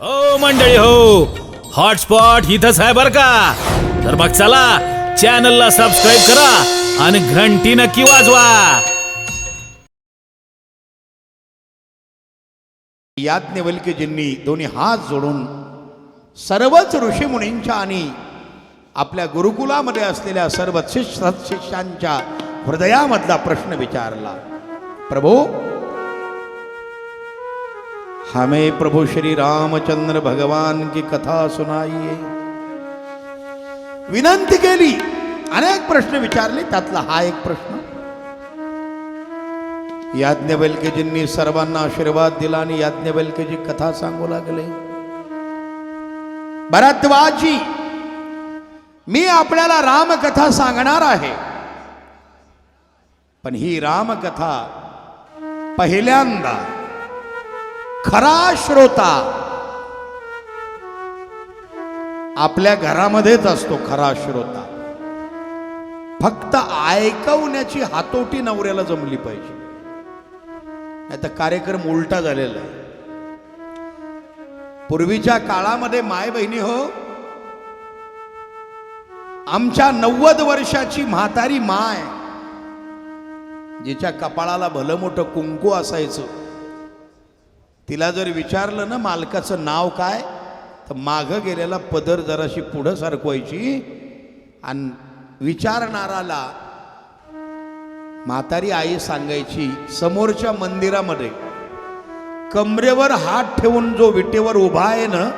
हो मंडळी हो, हॉटस्पॉट इथंच आहे बर का. तर मग चला चॅनलला सबस्क्राईब करा आणि घंटी नक्की वाजवा. याज्ञवल्क्यजींनी दोन्ही हात जोडून सर्वच ऋषीमुनींच्या आणि आपल्या गुरुकुलामध्ये असलेल्या सर्व सत्शिष्यांच्या हृदयामधला प्रश्न विचारला. प्रभू, हमें प्रभु श्री रामचंद्र भगवान की कथा सुनाइए. विनंती केली, अनेक प्रश्न विचारले, त्यातला हा एक प्रश्न. याज्ञवल्क्यजींनी सर्वांना आशीर्वाद दिला आणि याज्ञवल्क्यजी कथा सांगू लागले. भरद्वाजी, मी आपल्याला रामकथा सांगणार आहे, पण ही रामकथा पहिल्यांदा खरा श्रोता आपल्या घरामध्येच असतो. खरा श्रोता फक्त ऐकवण्याची हातोटी नवऱ्याला जमली पाहिजे, नाही तर कार्यक्रम उलटा झालेला आहे. पूर्वीच्या काळामध्ये माय बहिणी हो, आमच्या 90 वर्षाची म्हातारी माय, जिच्या कपाळाला भलं मोठं कुंकू असायचं, तिला जर विचारलं ना मालकाचं नाव काय, तर मागं गेलेला पदर जराशी पुढं सरकवायची आणि विचारणाराला म्हातारी आई सांगायची, समोरच्या मंदिरामध्ये कमरेवर हात ठेवून जो विटेवर उभा आहे ना,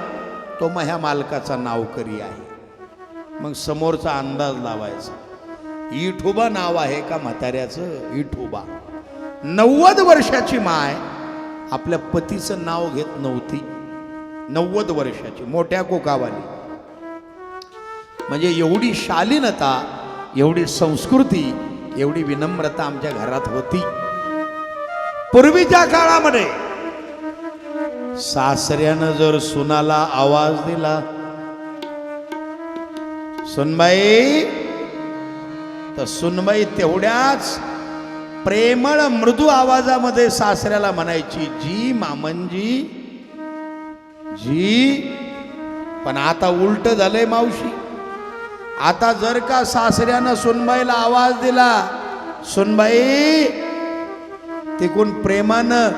तो मग ह्या मालकाचा नावकरी आहे. मग समोरचा अंदाज लावायचा, इठोबा नाव आहे का म्हाताऱ्याचं, इठोबा. 90 वर्षाची माय आपल्या पतीचं नाव घेत नव्हती. 90 वर्षाची मोठ्या कोकावाली. म्हणजे एवढी शालीनता, एवढी संस्कृती, एवढी विनम्रता आमच्या घरात होती. पूर्वीच्या काळामध्ये सासऱ्यानं जर सुनाला आवाज दिला, सुनबाई, तर सुनबाई तेवढ्याच प्रेमळ मृदू आवाजामध्ये सासऱ्याला म्हणायची, जी मामनजी जी. पण आता उलट झालंय मावशी. आता जर का सासऱ्यानं सुनबाईला आवाज दिला, सुनबाई, तिकून प्रेमानं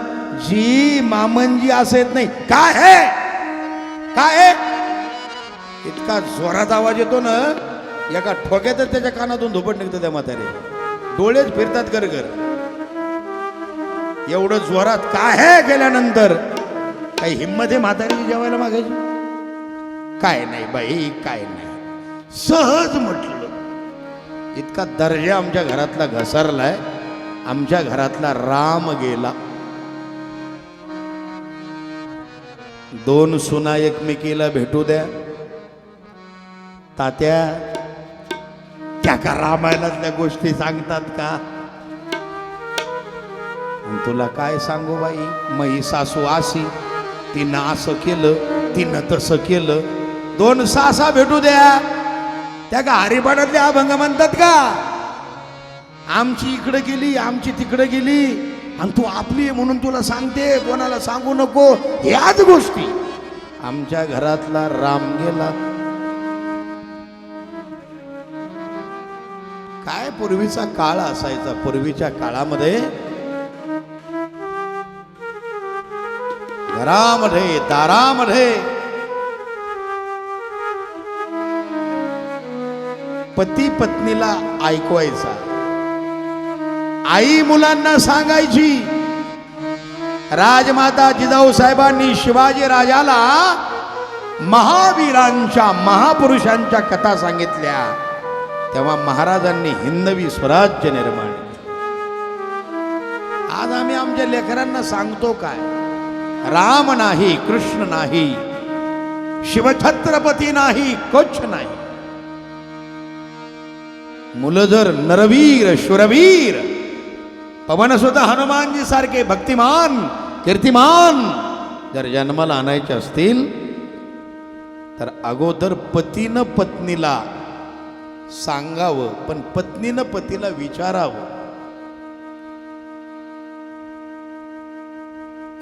जी मामनजी असं येत नाही. काय आहे, काय आहे, इतका जोरात आवाज येतो ना, एका ठोक्यातच त्याच्या कानातून धुपट निघतं त्या म्हातारे, डोळेच फिरतात गरगर. एवढं जोरात काय आहे गेल्यानंतर काही हिम्मत आहे म्हातारीची जेवायला मागायची? काय नाही बाई, काय नाही, सहज म्हटलं. इतका दर्जा आमच्या घरातला घसरलाय, आमच्या घरातला राम गेला. 2 सुना एकमेकीला भेटू द्या. तात्या, त्या का रामायणातल्या गोष्टी सांगतात का? आणि तुला काय सांगू बाई, मही सासू आसी, तिनं असं केलं, तिनं तसं केलं. 2 सासा भेटू द्या, त्या का हरिपाठातले अभंग म्हणतात का? आमची इकडे गेली, आमची तिकडे गेली, आणि तू आपली आहे म्हणून तुला सांगते, कोणाला सांगू नको. याच गोष्टी. आमच्या घरातला राम गेला. काय पूर्वीचा काळ असायचा. पूर्वीच्या काळामध्ये घरामध्ये, दारामध्ये पती पत्नीला ऐकवायचा, आई मुलांना सांगायची. राजमाता जिजाऊ साहेबांनी शिवाजी राजाला महावीरांच्या, महापुरुषांच्या कथा सांगितल्या, तेव्हा महाराजांनी हिंदवी स्वराज्य निर्माण केले. आज आम्ही आमच्या लेकरांना सांगतो काय? राम नाही, कृष्ण नाही, शिवछत्रपती नाही, कोच नाही. मुलं जर नरवीर, शूरवीर, पवनसुत हनुमानजी सारखे भक्तिमान, कीर्तिमान जर जन्माला आणायचे असतील, तर अगोदर पतीनं पत्नीला सांगावं, पण पत्नीनं पतीला विचारावं.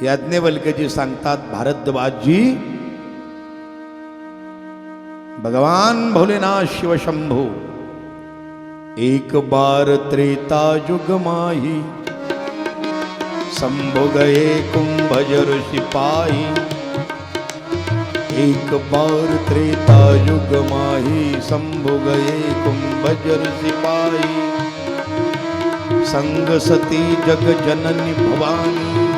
याज्ञवल्क्यजी सांगतात, भारद्वाजजी भगवान भोलेनाथ शिव शंभो एक बार त्रेता युग माही शंभु गए कुंभजर सिपाही एक बार त्रेता युग माही शंभु गए कुंभजर सिपाही संग सती जग जननी भवानी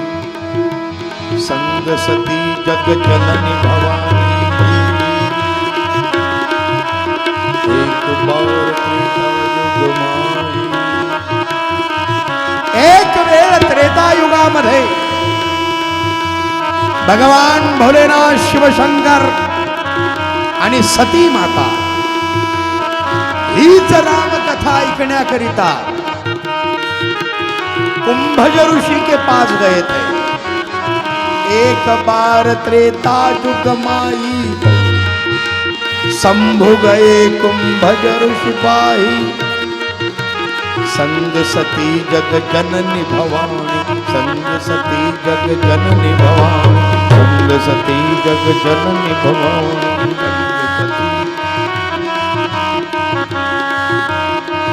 संग सती जग जननी भवानी एक बार त्रेता युग माही एक वेळ त्रेतायुगामध्ये भगवान भोलेनाथ शिवशंकर आणि सती माता हीच रामकथा ऐकण्याकरिता कुंभज ऋषि के पास गए थे। एक बार त्रेता युग माई शंभु गए कुंभज ऋषि पाही संग सती जग जननी भवानी संग सती जग जननी भवानी संग सती जग जननी भवानी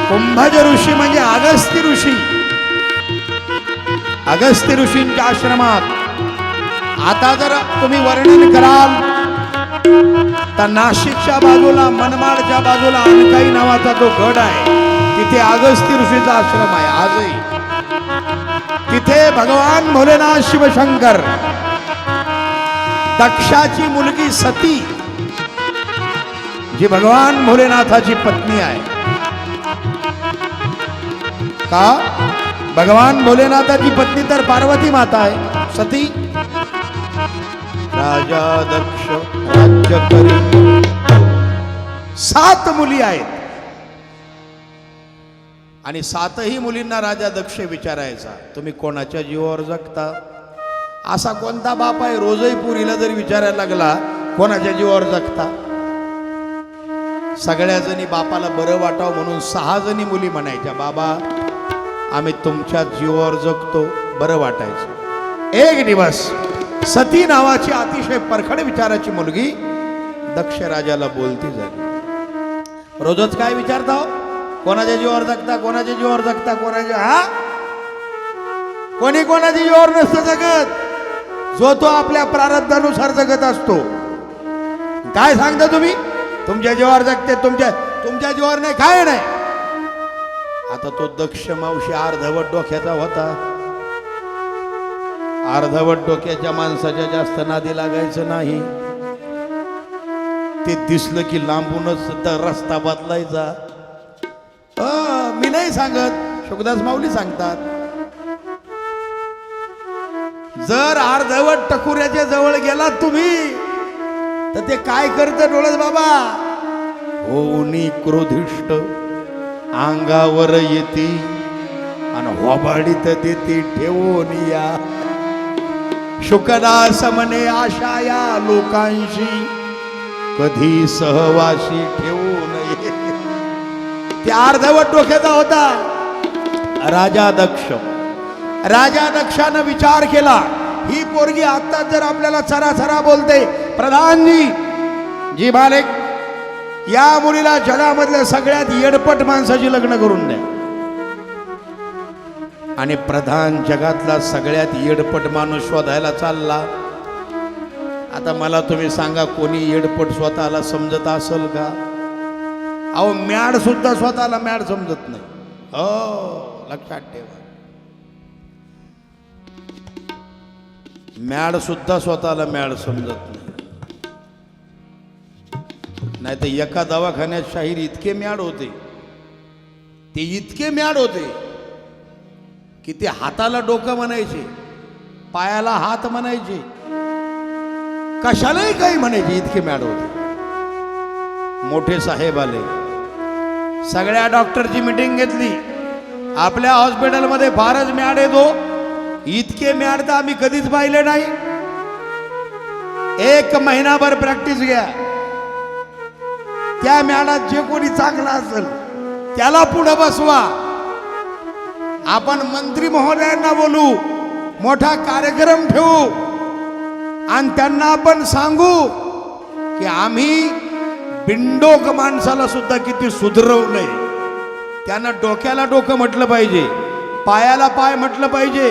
कुंभज ऋषी म्हणजे अगस्त्य ऋषी। अगस्त्य ऋषींच्या आश्रमात आता जर तुम्ही वर्णन कराल तर नाशिकच्या बाजूला मनमाडच्या बाजूला अनकाई नावाचा जो गड आहे तिथे अगस्त्य ऋषीचा आश्रम आहे आजही। तिथे भगवान भोलेनाथ शिवशंकर दक्षाची मुलगी सती जी भगवान भोलेनाथाची पत्नी आहे का भगवान भोलेनाथाची पत्नी तर पार्वती माता आहे सती। राजा दक्ष राज्य करी 7 मुली आहेत आणि 7ही मुलींना राजा दक्ष विचारायचा तुम्ही कोणाच्या जीवावर जगता। असा कोणता बाप आहे रोजही पुरीला जरी विचारायला लागला कोणाच्या जीवावर जगता सगळ्या जणी बापाला बरं वाटावं म्हणून 6 जणी मुली म्हणायच्या बाबा आम्ही तुमच्या जीवावर जगतो बरं वाटायचं। एक दिवस सती नावाची अतिशय परखड विचाराची मुलगी दक्ष राजाला बोलती झाली। रोजच काय विचारता हो कोणाच्या जीवावर जगता कोणाच्या जीवावर जगता कोणाच्या हा कोणी कोणाच्या जीवावर नसतं जगत जो तो आपल्या प्रारब्धानुसार जगत असतो। काय सांगता तुम्ही तुमच्या जीवावर जगते तुमच्या जीवावर नाही काय नाही। आता तो दक्ष मावशी अर्धवट डोक्याचा होता। अर्धवट डोक्याच्या माणसाच्या जास्त नादी लागायचं नाही। ते दिसलं की लांबूनच रस्ता बदलायचा। मी नाही सांगत शुकदास माऊली सांगतात जर अर्धवट टकुऱ्याच्या जवळ गेला तुम्ही तर ते काय करतं डोळस बाबा होनी क्रोधिष्ट अंगावर येते आणि होबाडीत देते ठेवून या शुकदास म्हणे आशा या लोकांशी कधी सहवाशी ठेवू नये। ते अर्धवट डोक्याचा होता राजा दक्ष। राजा दक्षानं विचार केला ही पोरगी आता जर आपल्याला चराचरा बोलते प्रधानजी जी मालिक या मुलीला जगामधल्या सगळ्यात येडपट माणसाची लग्न करून द्या। आणि प्रधान जगातला सगळ्यात येडपट माणूस शोधायला चालला। आता मला तुम्ही सांगा कोणी येडपट स्वतःला समजत असेल का? अहो मॅड सुद्धा स्वतःला मॅड समजत नाही। हो लक्षात ठेवा मॅड सुद्धा स्वतःला मॅड समजत नाही। नाही तर एका दवाखान्यात शाहीर इतके मॅड होते ते इतके मॅड होते की ते हाताला डोकं म्हणायचे पायाला हात म्हणायचे कशालाही काही म्हणायचे इतके मॅड होते। मोठे साहेब आले सगळ्या डॉक्टरची मीटिंग घेतली आपल्या हॉस्पिटलमध्ये फारच मॅड येतो इतके मॅड तर आम्ही कधीच पाहिले नाही। 1 महिनाभर प्रॅक्टिस घ्या त्या मॅडात जे कोणी चांगला असेल त्याला पुढे बसवा आपण मंत्री महोदयांना बोलू मोठा कार्यक्रम ठेवू आणि त्यांना आपण सांगू की आम्ही बिंडोक माणसाला सुद्धा किती सुधरवलंय. त्यानं डोक्याला डोकं म्हटलं पाहिजे, पायाला पाय म्हटलं पाहिजे,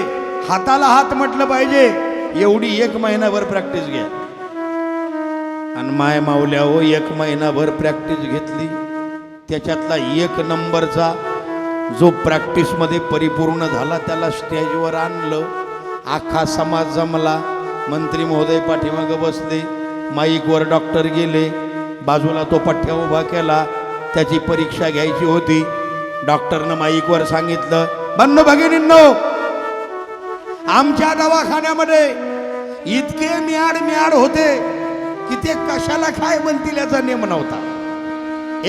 हाताला हात म्हटलं पाहिजे. एवढी 1 महिनाभर प्रॅक्टिस घ्या. आणि माय माऊल्या हो, 1 महिनाभर प्रॅक्टिस घेतली. त्याच्यातला 1 नंबरचा जो प्रॅक्टिसमध्ये परिपूर्ण झाला त्याला स्टेजवर आणलं. अख्खा समाज जमला. मंत्री महोदय पाठीमागं बसले. माईकवर डॉक्टर गेले. बाजूला तो पठ्ठ्या उभा केला. त्याची परीक्षा घ्यायची होती. डॉक्टरनं माईकवर सांगितलं, बंधू भगिनींनो, आमच्या दवाखान्यामध्ये इतके म्याड होते की ते कशाला काय म्हणतील याचा नेम नव्हता.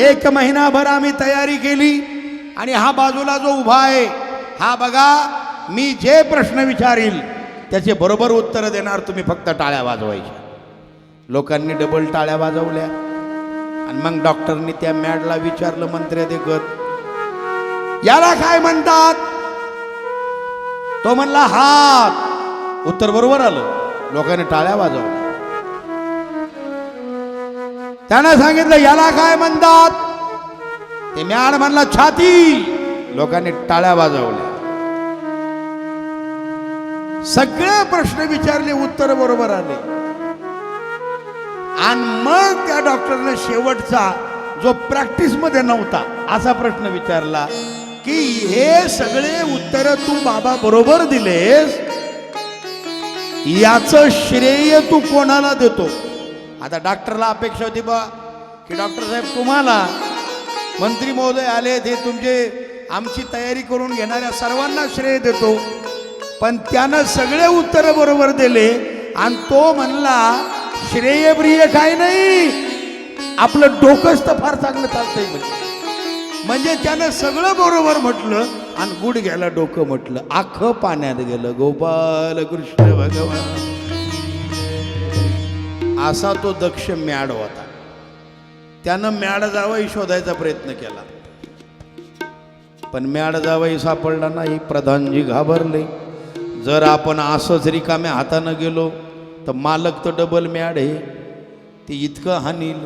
1 महिनाभर आम्ही तयारी केली. आणि हा बाजूला जो उभा आहे हा बघा, मी जे प्रश्न विचारील त्याचे बरोबर उत्तर देणार, तुम्ही फक्त टाळ्या वाजवायच्या. लोकांनी डबल टाळ्या वाजवल्या. आणि मग डॉक्टरनी त्या मॅडला विचारलं मंत्र्यादेखत, याला काय म्हणतात? तो म्हणला हात. उत्तर बरोबर आलं. लोकांनी टाळ्या वाजवल्या. त्यानं सांगितलं याला काय म्हणतात? ते मॅड म्हणला छाती. लोकांनी टाळ्या वाजवल्या. सगळे प्रश्न विचारले, उत्तर बरोबर आले. आणि मग त्या डॉक्टरने शेवटचा जो प्रॅक्टिस मध्ये नव्हता असा प्रश्न विचारला की हे सगळे उत्तर तू बाबा बरोबर दिलेस, याचं श्रेय तू कोणाला देतो? आता डॉक्टरला अपेक्षा होती बा की डॉक्टर साहेब तुम्हाला, मंत्री महोदय आले, ते तुमचे आमची तयारी करून घेणाऱ्या सर्वांना श्रेय देतो. पण त्यानं सगळे उत्तर बरोबर दिले आणि तो म्हणला श्रेय प्रिय काय नाही, आपलं डोकंच तर फार चांगलं चालतंय. म्हणजे त्यानं सगळं बरोबर म्हटलं आणि गुड घ्यायला डोकं म्हटलं. आखं पाण्यात गेलं. गोपाल कृष्ण भगवान. असा तो दक्ष मॅड होता. त्यानं मॅड जावई शोधायचा प्रयत्न केला, पण मॅड जावई सापडला नाही. प्रधानजी घाबरले. जर आपण असंच रिकाम्या हातानं गेलो तर मालक तर डबल मॅड आहे. ते इतकं हानील,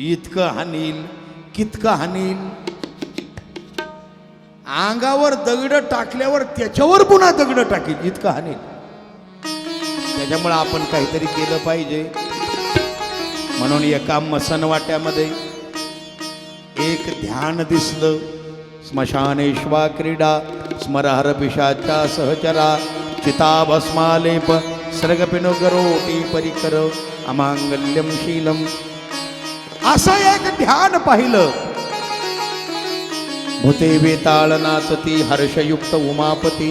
इतकं हानील, कितकं हानील. अंगावर दगड टाकल्यावर त्याच्यावर पुन्हा दगड टाकील, इतकं हानील. त्याच्यामुळे आपण काहीतरी केलं पाहिजे. म्हणून एका मसनवाट्यामध्ये एक ध्यान दिसलं. स्मशानेश्वा क्रीडा स्मरहर पिशाचा सहचरा चिताभस्मालेप सर्गपिनो करोटी परिकर अमांगल्यम शीलम. असं एक ध्यान पाहिलं. भूते वेताळ नाचती हर्षयुक्त उमापती.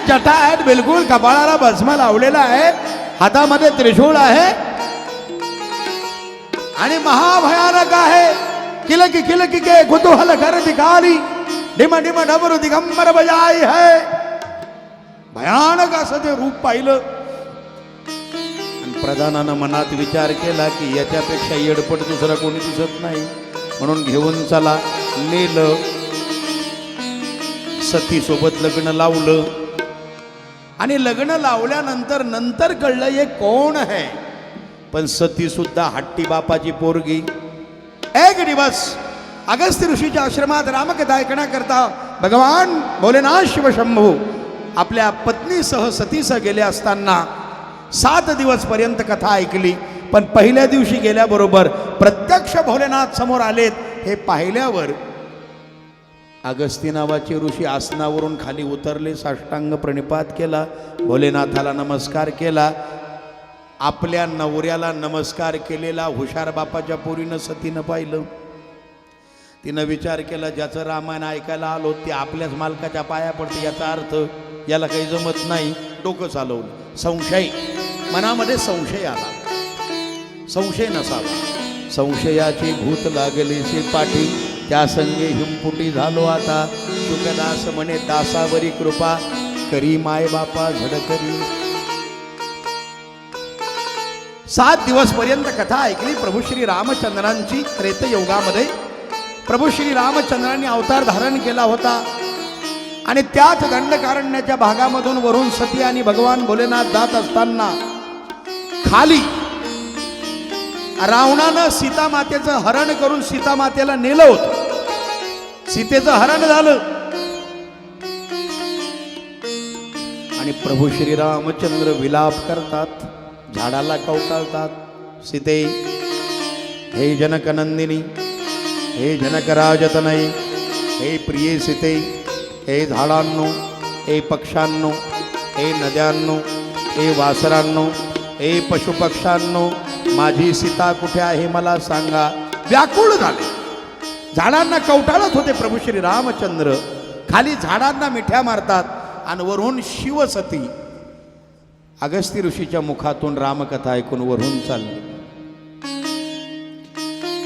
जटा आहेत, बिलकुल कपाळाला भस्म लावलेला आहे, हातामध्ये त्रिशूळ आहे आणि महाभयानक आहे. किलकी किलकी के कुतूहल कर दिखाली डिम डिम डमरू दिगंबर बजाई है. भयानक असं ते रूप पाहिलं. आणि प्रधानानं मनात विचार केला की याच्यापेक्षा येडपट दुसरा कोणी दिसत नाही, म्हणून घेऊन चला. नेलं. सती सोबत लग्न लावलं. आणि लग्न लावल्यानंतर नंतर कळलं हे कोण आहे. पण सती सुद्धा हट्टी बापाची पोरगी. एक दिवस अगस्त्य ऋषीच्या आश्रमात रामकथा ऐकण्याकरता भगवान भोलेनाथ शिवशंभू आपल्या पत्नीसह सतीसह गेले असताना 7 दिवस पर्यंत कथा ऐकली. पण पहिल्या दिवशी गेल्याबरोबर प्रत्यक्ष भोलेनाथ समोर आलेत हे पाहिल्यावर अगस्ती नावाचे ऋषी आसनावरून खाली उतरले. साष्टांग प्रणिपात केला. भोलेनाथाला नमस्कार केला. आपल्या नवऱ्याला नमस्कार केलेला हुशार बापाच्या पोरीनं सतीनं पाहिलं. तिनं विचार केला ज्याचं रामायण ऐकायला आलो ते आपल्याच मालकाच्या पाया पडते, याचा अर्थ याला काही जमत नाही. डोकं चालवलं. संशय मनामध्ये संशय आला. संशय नसावा. संशयाचे भूत लागलेसे पाठी त्या संगे हिमपुटी झालो आता. शुकदास म्हणे दासावरी कृपा करी माय बापा झडकरी. 7 दिवस पर्यंत कथा ऐकली प्रभू श्री रामचंद्रांची. त्रेतयुगामध्ये प्रभू श्री रामचंद्रांनी अवतार धारण केला होता आणि त्याच दंडकारण्याच्या भागामधून वरून सती आणि भगवान भोलेनाथ जात असताना खाली रावणानं सीतामातेचं हरण करून सीतामातेला नेलं होतं. सीतेचं हरण झालं आणि प्रभू श्री रामचंद्र विलाप करतात, झाडाला कवटाळतात. सीते, हे जनकनंदिनी, हे जनकराजतनय, हे प्रिये सीते, हे झाडांनो, हे पक्ष्यांनो, हे नद्यांनो, हे वासरांनो, हे पशुपक्ष्यांनो, माझी सीता कुठे आहे मला सांगा. व्याकुळ झाले, झाडांना कवटाळत होते प्रभू श्री रामचंद्र. खाली झाडांना मिठ्या मारतात आणि वरून शिवसती अगस्ती ऋषीच्या मुखातून रामकथा ऐकून वरून चालली.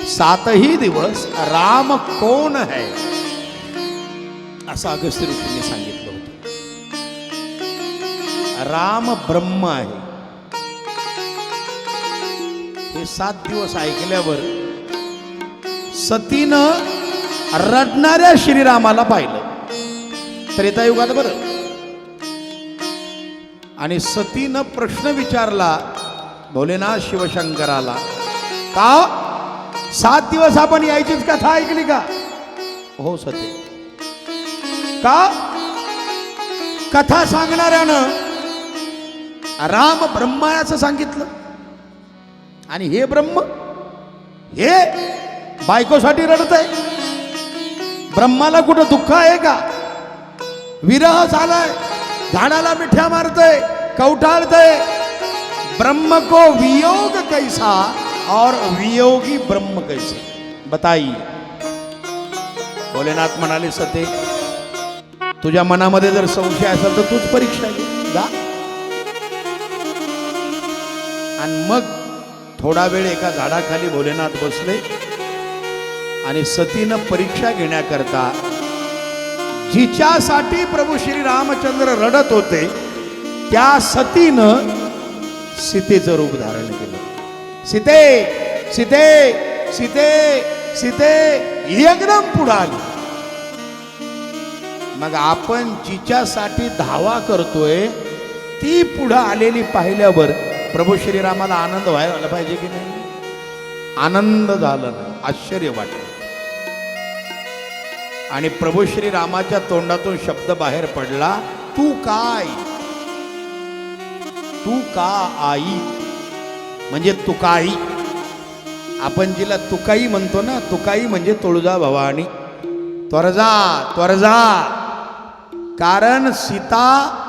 7ही दिवस राम कोण है असं अगस्ती ऋषींनी सांगितलं होतं. राम ब्रह्म आहे. हे 7 दिवस ऐकल्यावर सतीनं रडणाऱ्या श्रीरामाला पाहिलं. त्रेतायुगात बरं. आणि सतीनं प्रश्न विचारला भोलेनाथ शिवशंकराला, का 7 दिवस आपण यायचीच कथा ऐकली का? हो सती. का? कथा सांगणाऱ्यानं राम ब्रह्म आहे असं सांगितलं आणि हे ब्रह्म हे बायकोसाठी रडत आहे. ब्रह्माला कुठं दुःख आहे का? विरह झालाय, झाडाला मिठ्या मारतय, कवटाळतय. ब्रह्म को वियोग कैसा और वियोगी ब्रह्म कैसे बताइए. भोलेनाथ म्हणाले, सते तुझ्या मनामध्ये जर संशय असेल तर तूच परीक्षा घे जा. आणि मग थोडा वेळ एका झाडाखाली भोलेनाथ बसले आणि सतीनं परीक्षा घेण्याकरता जिच्यासाठी प्रभू श्री रामचंद्र रडत होते त्या सतीनं सीतेचं रूप धारण केलं. सीते सीते सीते सीते एकदम पुढे आली. मग आपण जिच्यासाठी धावा करतोय ती पुढे आलेली पाहिल्यावर प्रभू श्रीरामाला आनंद व्हायला पाहिजे की नाही? आनंद झाला ना, आश्चर्य वाटलं. आणि प्रभू श्रीरामाच्या तोंडातून शब्द बाहेर पडला, तू काय, तू का आई, म्हणजे तुकाई. आपण जिला तुकाई म्हणतो ना, तुकाई म्हणजे तुळजा भवानी. त्वरजा त्वरजा. कारण सीता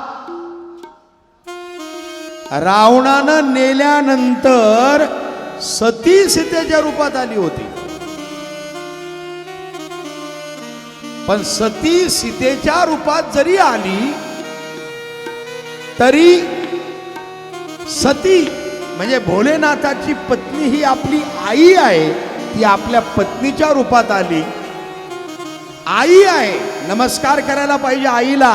रावणानं नेल्यानंतर सती सीतेच्या रूपात आली होती. पण सती सीतेच्या रूपात जरी आली तरी सती म्हणजे भोलेनाथाची पत्नी ही आपली आई आहे. ती आपल्या पत्नीच्या रूपात आली. आई आहे, नमस्कार करायला पाहिजे आईला,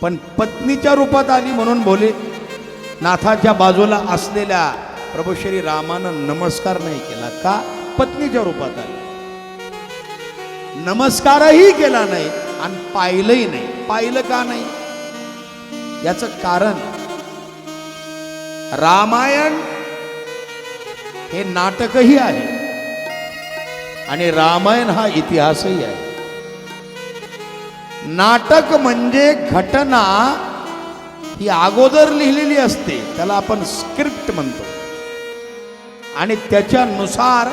पण पत्नीच्या रूपात आली म्हणून भोलेनाथाच्या बाजूला असलेल्या प्रभू श्री रामानं नमस्कार नाही केला. का? पत्नीच्या रूपात आली. नमस्कारही केला नाही आणि पाहिलंही नाही. पाहिलं का नाही? याचं कारण रामायण हे नाटकही आहे आणि रामायण हा इतिहासही आहे. नाटक म्हणजे घटना ही अगोदर लिहिलेली असते, त्याला आपण स्क्रिप्ट म्हणतो, आणि त्याच्यानुसार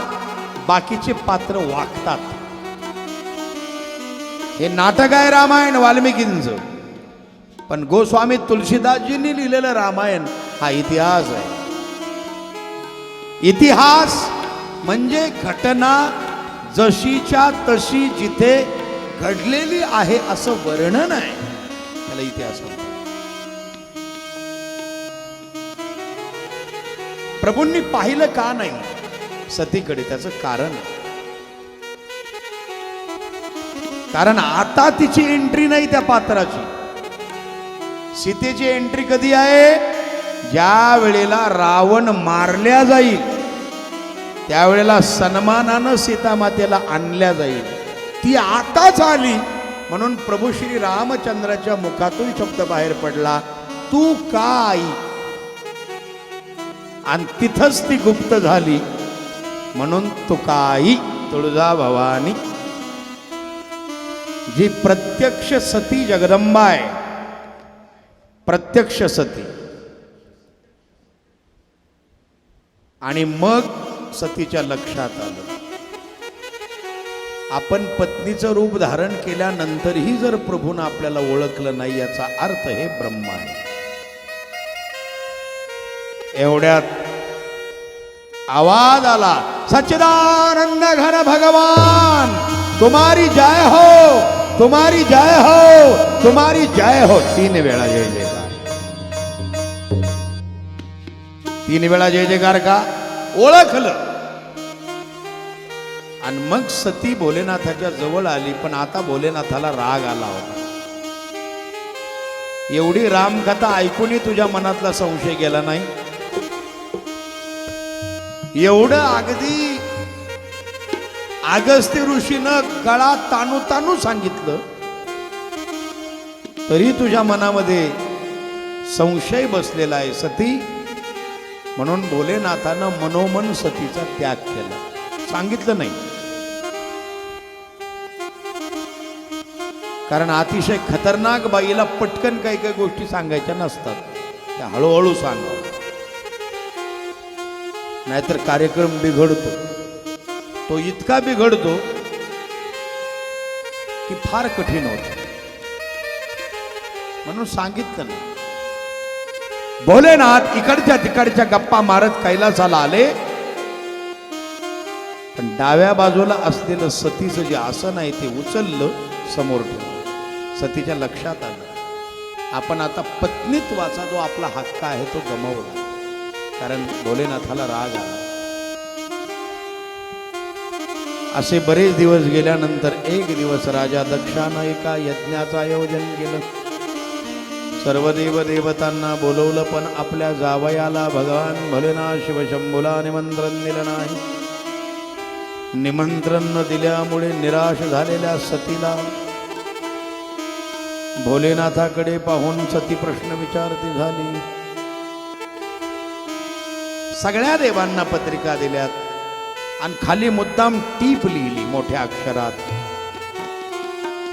बाकीचे पात्र वागतात. हे नाटक आहे रामायण वाल्मिकींचं. पण गोस्वामी तुलसीदासजींनी लिहिलेलं रामायण हा इतिहास आहे. इतिहास म्हणजे घटना जशीच्या तशी जिथे घडलेली आहे असं वर्णन आहे, त्याला इतिहास म्हणतात. प्रभूंनी पाहिलं का नाही सतीकडे? त्याचं कारण आहे. कारण आता तिची एंट्री नाही त्या पात्राची. सीतेची एंट्री कधी आहे? ज्या वेळेला रावण मारल्या जाईल त्यावेळेला सन्मानानं सीतामातेला आणल्या जाईल. ती आताच आली म्हणून प्रभू श्री रामचंद्राच्या मुखातून शब्द बाहेर पडला, तू का आई. आणि तिथंच ती गुप्त झाली. म्हणून तुकाई तुळजा भवानी जी प्रत्यक्ष सती जगदंबा आहे, प्रत्यक्ष सती. आणि मग सतीच्या लक्षात आलं आपण पत्नीचं रूप धारण केल्यानंतरही जर प्रभूनं आपल्याला ओळखलं नाही याचा अर्थ हे ब्रह्म आहे. एवढ्यात आवाज आला, सच्चिदानंद घन भगवान तुम्हारी जय हो, तुम्हारी जय हो, तुम्हारी जय हो. 3 वेळा जय जयकार, 3 वेळा जय जयकार का ओळखलं. आणि मग सती भोलेनाथाच्या जवळ आली. पण आता भोलेनाथाला राग आला होता. एवढी रामकथा ऐकूनही तुझ्या मनातला संशय गेला नाही. एवढं अगदी अगस्त्य ऋषीनं गळा ताणू ताणू सांगितलं तरी तुझ्या मनामध्ये संशय बसलेला आहे सती. म्हणून भोलेनाथानं मनोमन सतीचा त्याग केला. सांगितलं नाही कारण अतिशय खतरनाक बाईला पटकन काही काही गोष्टी सांगायच्या नसतात, त्या हळूहळू सांगावं, नाहीतर कार्यक्रम बिघडतो. तो इतका बिघडतो की फार कठीण होतं. म्हणून सांगितलं नाही. भोलेनाथ इकडच्या तिकडच्या गप्पा मारत कैलासाला आले. पण डाव्या बाजूला असलेलं सतीचं जे आसन आहे ते उचललं, समोर ठेवलं. सतीच्या लक्षात आलं आपण आता पत्नीत्वाचा जो आपला हक्क आहे तो गमावला. कारण भोलेनाथाला राग आला. असे बरेच दिवस गेल्यानंतर एक दिवस राजा दक्षानं एका यज्ञाचं आयोजन केलं. सर्व देव देवतांना बोलवलं, पण आपल्या जावयाला भगवान भोलेनाथ शिवशंभूला निमंत्रण दिलं नाही. निमंत्रण न दिल्यामुळे निराश झालेल्या सतीला भोलेनाथाकडे पाहून सती प्रश्न विचारती झाली. सगळ्या देवांना पत्रिका दिल्यात आणि खाली मुद्दाम टीप लिहिली मोठ्या अक्षरात,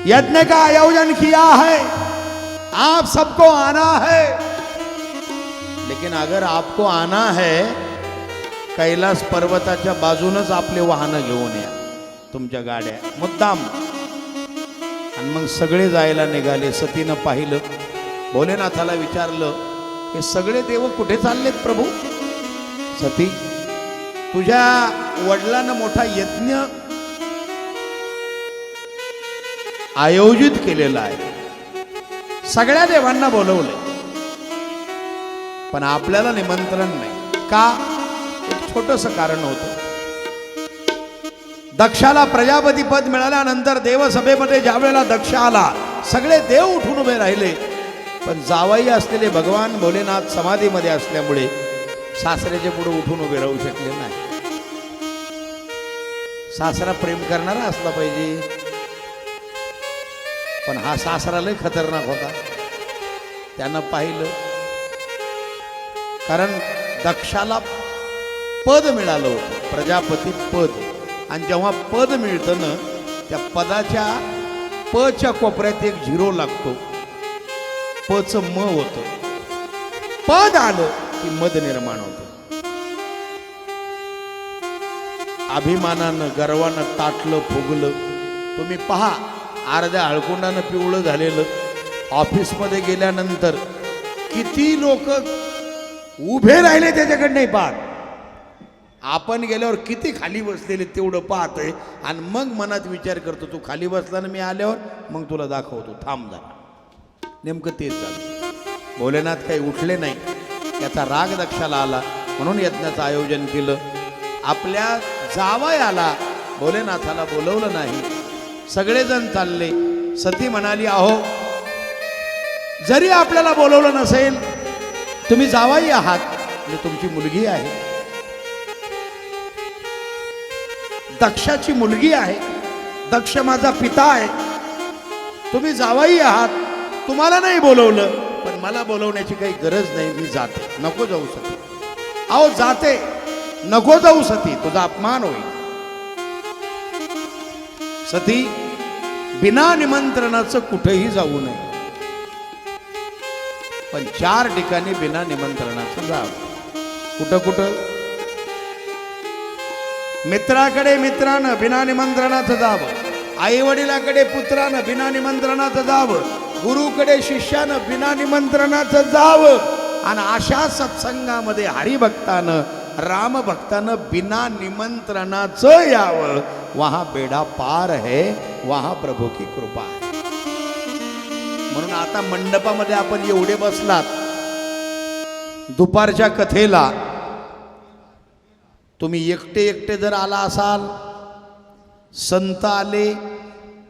यज्ञ का आयोजन किया है, आप सबको आना है, लेकिन अगर आपको आना है कैलास पर्वताच्या बाजूनच आपले वाहनं घेऊन या, तुमच्या गाड्या, मुद्दाम. आणि मग सगळे जायला निघाले. सतीनं पाहिलं, भोलेनाथाला विचारलं, हे सगळे देव कुठे चाललेत प्रभू? सती, तुझ्या वडिलांनं मोठा यज्ञ आयोजित केलेला आहे, सगळ्या देवांना बोलवलंय, पण आपल्याला निमंत्रण नाही का? एक छोटंसं कारण होतं. दक्षाला प्रजापती पद मिळाल्यानंतर देवसभेमध्ये ज्यावेळेला दक्ष आला, सगळे देव उठून उभे राहिले, पण जावई असलेले भगवान भोलेनाथ समाधीमध्ये असल्यामुळे सासऱ्याचे पुढे उठून उभे राहू शकले नाही. सासरा प्रेम करणारा असला पाहिजे, पण हा सासरा लय खतरनाक होता. त्यानं पाहिलं, कारण दक्षाला पद मिळालं होतं, प्रजापती पद. आणि जेव्हा पद मिळतं ना, त्या पदाच्या पच्या कोपऱ्यात एक झिरो लागतो, पचं म होतं. पद आलं की मद निर्माण होतं. अभिमानानं गर्वानं ताटलं फुगलं. तुम्ही पहा, अर्ध्या हळकुंडानं पिवळं झालेलं ऑफिसमध्ये गेल्यानंतर किती लोक उभे राहिले त्याच्याकडे नाही पाहत. आपण गेल्यावर किती खाली बसलेले तेवढं पाहतोय आणि मग मनात विचार करतो, तू खाली बसला ना, मी आल्यावर मग तुला दाखवतो, थांब जरा. नेमकं तेच झालं. भोलेनाथ काही उठले नाही, त्याचा राग दक्षाला आला, म्हणून यज्ञाचं आयोजन केलं. आपल्या जावयाला भोलेनाथाला बोलवलं नाही. सगळेजण चालले. सती म्हणाली, अहो, जरी आपल्याला बोलवलं नसेल, तुम्ही जावाई आहात, मी तुमची मुलगी आहे, दक्षाची मुलगी आहे, दक्ष माझा पिता आहे, तुम्ही जावाई आहात, तुम्हाला नाही बोलवलं, पण मला बोलवण्याची काही गरज नाही, मी जाते, नको जाऊ शकते. अहो जाते, नको जाऊ सती, तुझा अपमान होईल. सती बिना निमंत्रणाचं कुठेही जाऊ नये, पण 4 ठिकाणी बिना निमंत्रणाचं जावं. कुठं कुठं? मित्राकडे मित्रानं बिना निमंत्रणाचं जावं, आई वडिलाकडे पुत्रानं बिना निमंत्रणाचं जावं, गुरुकडे शिष्यानं बिना निमंत्रणाचं जावं, आणि अशा सत्संगामध्ये हरिभक्तानं रामभक्तानं बिना निमंत्रणाचं यावं. वहां बेडा पार है, वहां प्रभू की कृपा है. म्हणून आता मंडपामध्ये आपण एवढे बसलात, दुपारच्या कथेला तुम्ही एकटे एकटे जर आला असाल, संत आले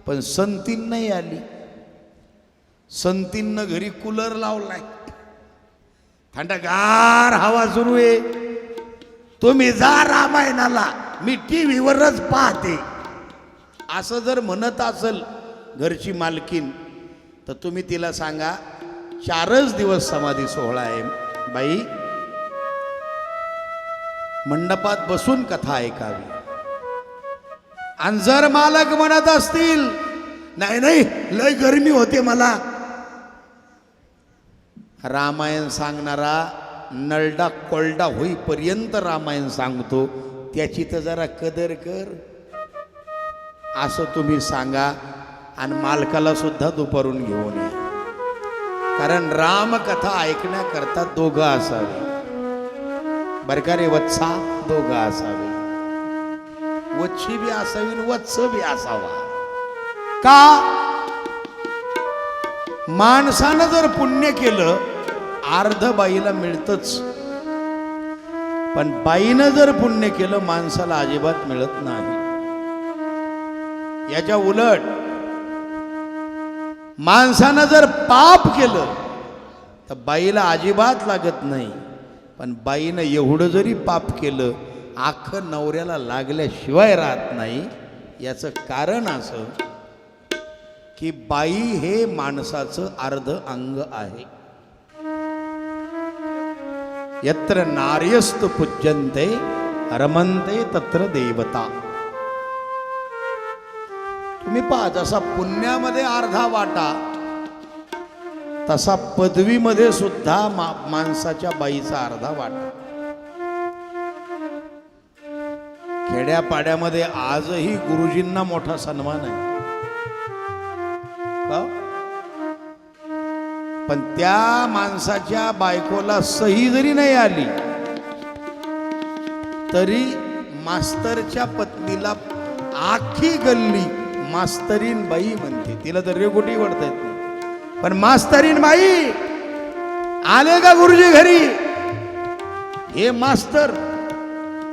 पण संतीन नाही आली. संतींना घरी कूलर लावलाय, थंडगार हवा सुरू आहे. तुम्ही जा रामायणाला, मी टीव्हीवरच पाहते, असं जर म्हणत असेल घरची मालकीन, तर तुम्ही तिला सांगा 4च दिवस समाधी सोहळा आहे बाई, मंडपात बसून कथा ऐकावी. आणि जर मालक म्हणत असतील नाही नाही लय गरमी होते मला, रामायण सांगणारा नळडा कोल्डा होईपर्यंत रामायण सांगतो, त्याची तर जरा कदर कर, असं तुम्ही सांगा. आणि मालकाला सुद्धा दुपारून घेऊन या, कारण रामकथा ऐकण्याकरता 2 असावे. बरं का रे वत्सा, 2 असावे. वच्छी बी असावी, वत्स बी असावा. का? माणसानं जर पुण्य केलं अर्ध बाईला मिळतच, पण बाईनं जर पुण्य केलं माणसाला अजिबात मिळत नाही. याच्या उलट माणसानं जर पाप केलं तर बाईला अजिबात लागत नाही, पण बाईनं एवढं जरी पाप केलं आखं नवऱ्याला लागल्याशिवाय राहत नाही. याचं कारण असं की बाई हे माणसाचं अर्ध अंग आहे. यत्र नार्यस्तु पूज्यन्ते रमन्ते तत्र देवता. तुम्ही पहा, जसा पुण्यामध्ये अर्धा वाटा तसा पदवीमध्ये सुद्धा माणसाच्या बाईचा अर्धा वाटा. खेड्यापाड्यामध्ये आजही गुरुजींना मोठा सन्मान आहे का? पण त्या माणसाच्या बायकोला सही जरी नाही आली तरी मास्तरच्या पत्नीला आखी गल्ली मास्तरीन बाई म्हणते. तिला तर रेगोटी वाढता येत नाही, पण मास्तरीन बाई आले का गुरुजी घरी, हे मास्तर.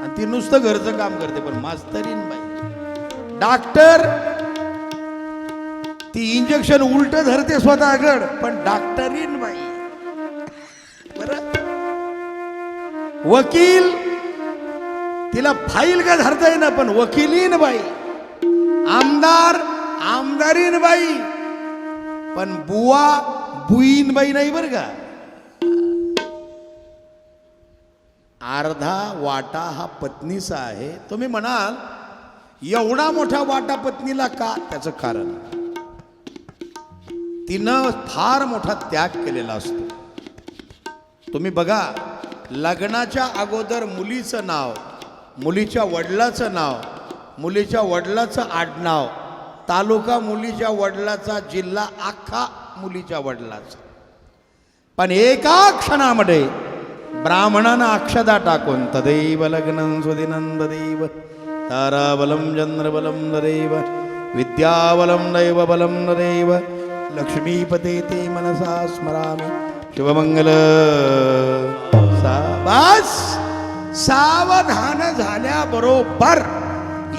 आणि ती नुसतं घरचं काम करते, पण मास्तरीन बाई. डॉक्टर ती इंजेक्शन उलट धरते स्वतःकड, पण डॉक्टरीन बाई. बरं, वकील तिला फाईल का धरता येईना, पण वकिलीन बाई. आमदार आमदारीन बाई, पण बुवा बुईन बाई नाही. बरं का, अर्धा वाटा हा पत्नीचा आहे. तुम्ही म्हणाल एवढा मोठा वाटा पत्नीला का? त्याचं कारण तिनं फार मोठा त्याग केलेला असतो. तुम्ही बघा, लग्नाच्या अगोदर मुलीचं नाव, मुलीच्या वडिलाचं नाव, मुलीच्या वडिलाचं आडनाव, तालुका मुलीच्या वडिलाचा, जिल्हा अख्खा मुलीच्या वडिलाचा. पण एका क्षणामध्ये ब्राह्मणानं अक्षदा टाकून तदैव लग्नं सुदिनं ददैव ताराबलं चंद्रबलं ददैव विद्याबलं दैवबलं ददैव लक्ष्मीपते ते मनसा स्मरामि शुभमंगल. बस सावधान झाल्याबरोबर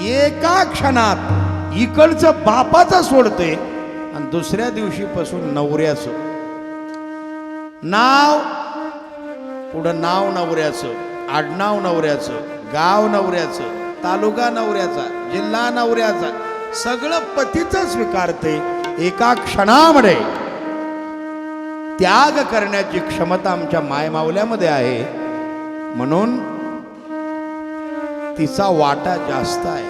एका क्षणात इकडचं बापाचं सोडते आणि दुसऱ्या दिवशीपासून नवऱ्याचं नाव, पुढं नाव नवऱ्याचं, आडनाव नवऱ्याचं, गाव नवऱ्याचं, तालुका नवऱ्याचा, जिल्हा नवऱ्याचा, सगळं पतीचं स्वीकारते. एका क्षणामध्ये त्याग करण्याची क्षमता आमच्या मायमावल्यामध्ये आहे. म्हणून तिचा वाटा जास्त आहे,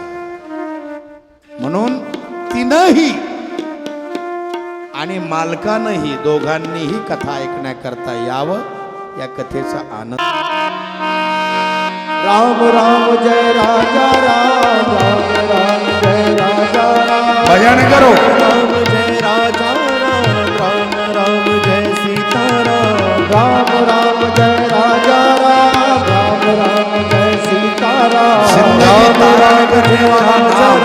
म्हणून तिनंही आणि मालकानंही दोघांनीही कथा ऐकण्याकरता यावं, या कथेचा आनंद. राम राम जय राजा राम, राम राम जय राजा राम, भजन करो. राम जय राजा राम, राम राम जय सीता राम, राम राम जय राजा राम, राम राम जय सीता राम, जिंदगी तारा करने वाला नाम,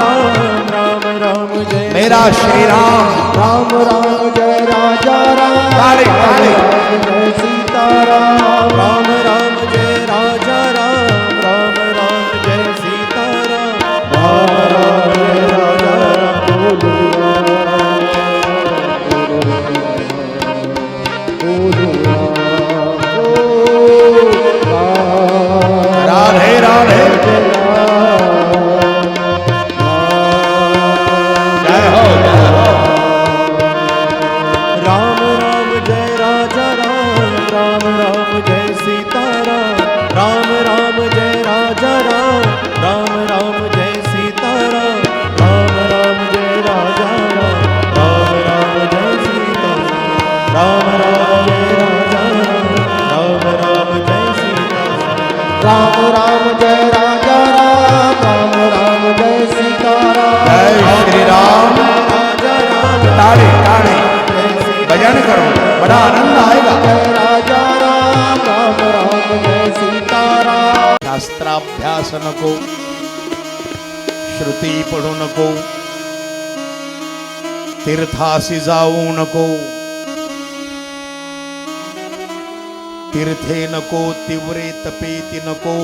राम राम जय मेरा श्री राम. राम राम जय राजा राम, ताली, ताली. राम जय सीता राम, राम राम जय राजा राम, राम राम जय सीता राम, राम राम जय राजा राम. बोलो राधे राधे. जय हो, जय हो. राम राम जय राजा राम, राम राम जय सीता राम, राम राम जय राजा राम, राम राम जय सीता राम, राम राम जय राजा राम, राम राम जय सीता राम, राम जय राजा राम, राम जय सीता राम, राम जय राजा राम, राम जय सीता राम. जय श्री राम. ताली ताली. भजन करो, बड़ा आनंद आएगा. जय राजा राम, राम राम जय सीता राम. शास्त्राभ्यास नको, श्रुती पढू नको, तीर्थासी जाऊ नको, तीर्थे नको, तीव्रे तपेती नको,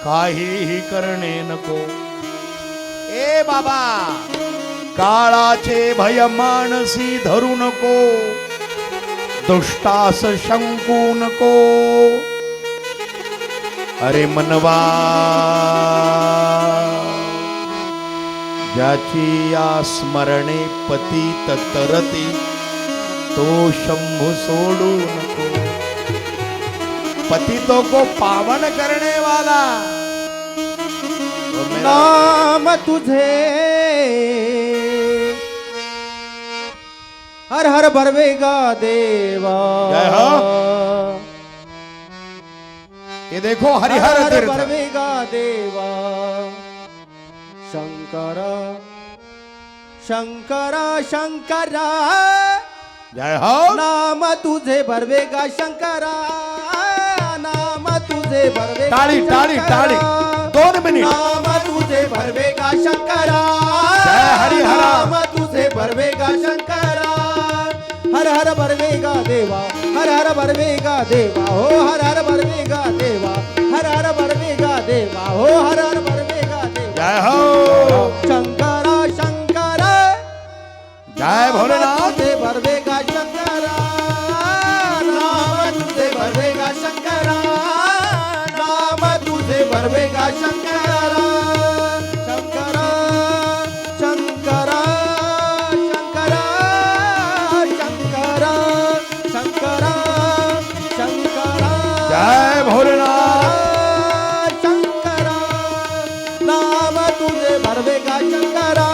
काहीही करणे नको. ए बाबा, काळाचे भय मानसी धरू नको, दुष्टास शंकू नको. अरे मनवा, ज्याची या स्मरणे पतित तरती, तो शंभु सोडू नको. पतितों को पावन करने वाला वो मेरा नाम तुझे हर हर भरवेगा देवा. जय हो. ये देखो हर हरिहर हर तीर्थ. भरवेगा देवा. शंकरा शंकरा शंकरा, जय हो. नाम तुझे भरवेगा शंकरा, नाम तुझे भरवेगा टाळी, टाळी, शंकरा. टाळी. 2 मिनिट. नाम तुझे भरवेगा शंकरा, जय हरिहर. नाम तुझे भरवेगा शंकरा. हर हर भरवेगा देवा, हर हर भरवेगा देवा, हो हर हर भरवेगा देवा, हर हर भरवेगा देवा, हो हर हर भरवेगा देवा. जय हो. शंकरा शंकरा, जय भोलेनाथ. तुझे भरवेगा शंकरा, नाम तुझे भरवेगा शंकरा, नाम तुझे भरवेगा शंकरा. शंकरा शंकरा शंकरा शंकरा शंकरा शंकरा. जय भोलेनाथ. शंकरा, नाम तुझे भरवेगा शंकरा,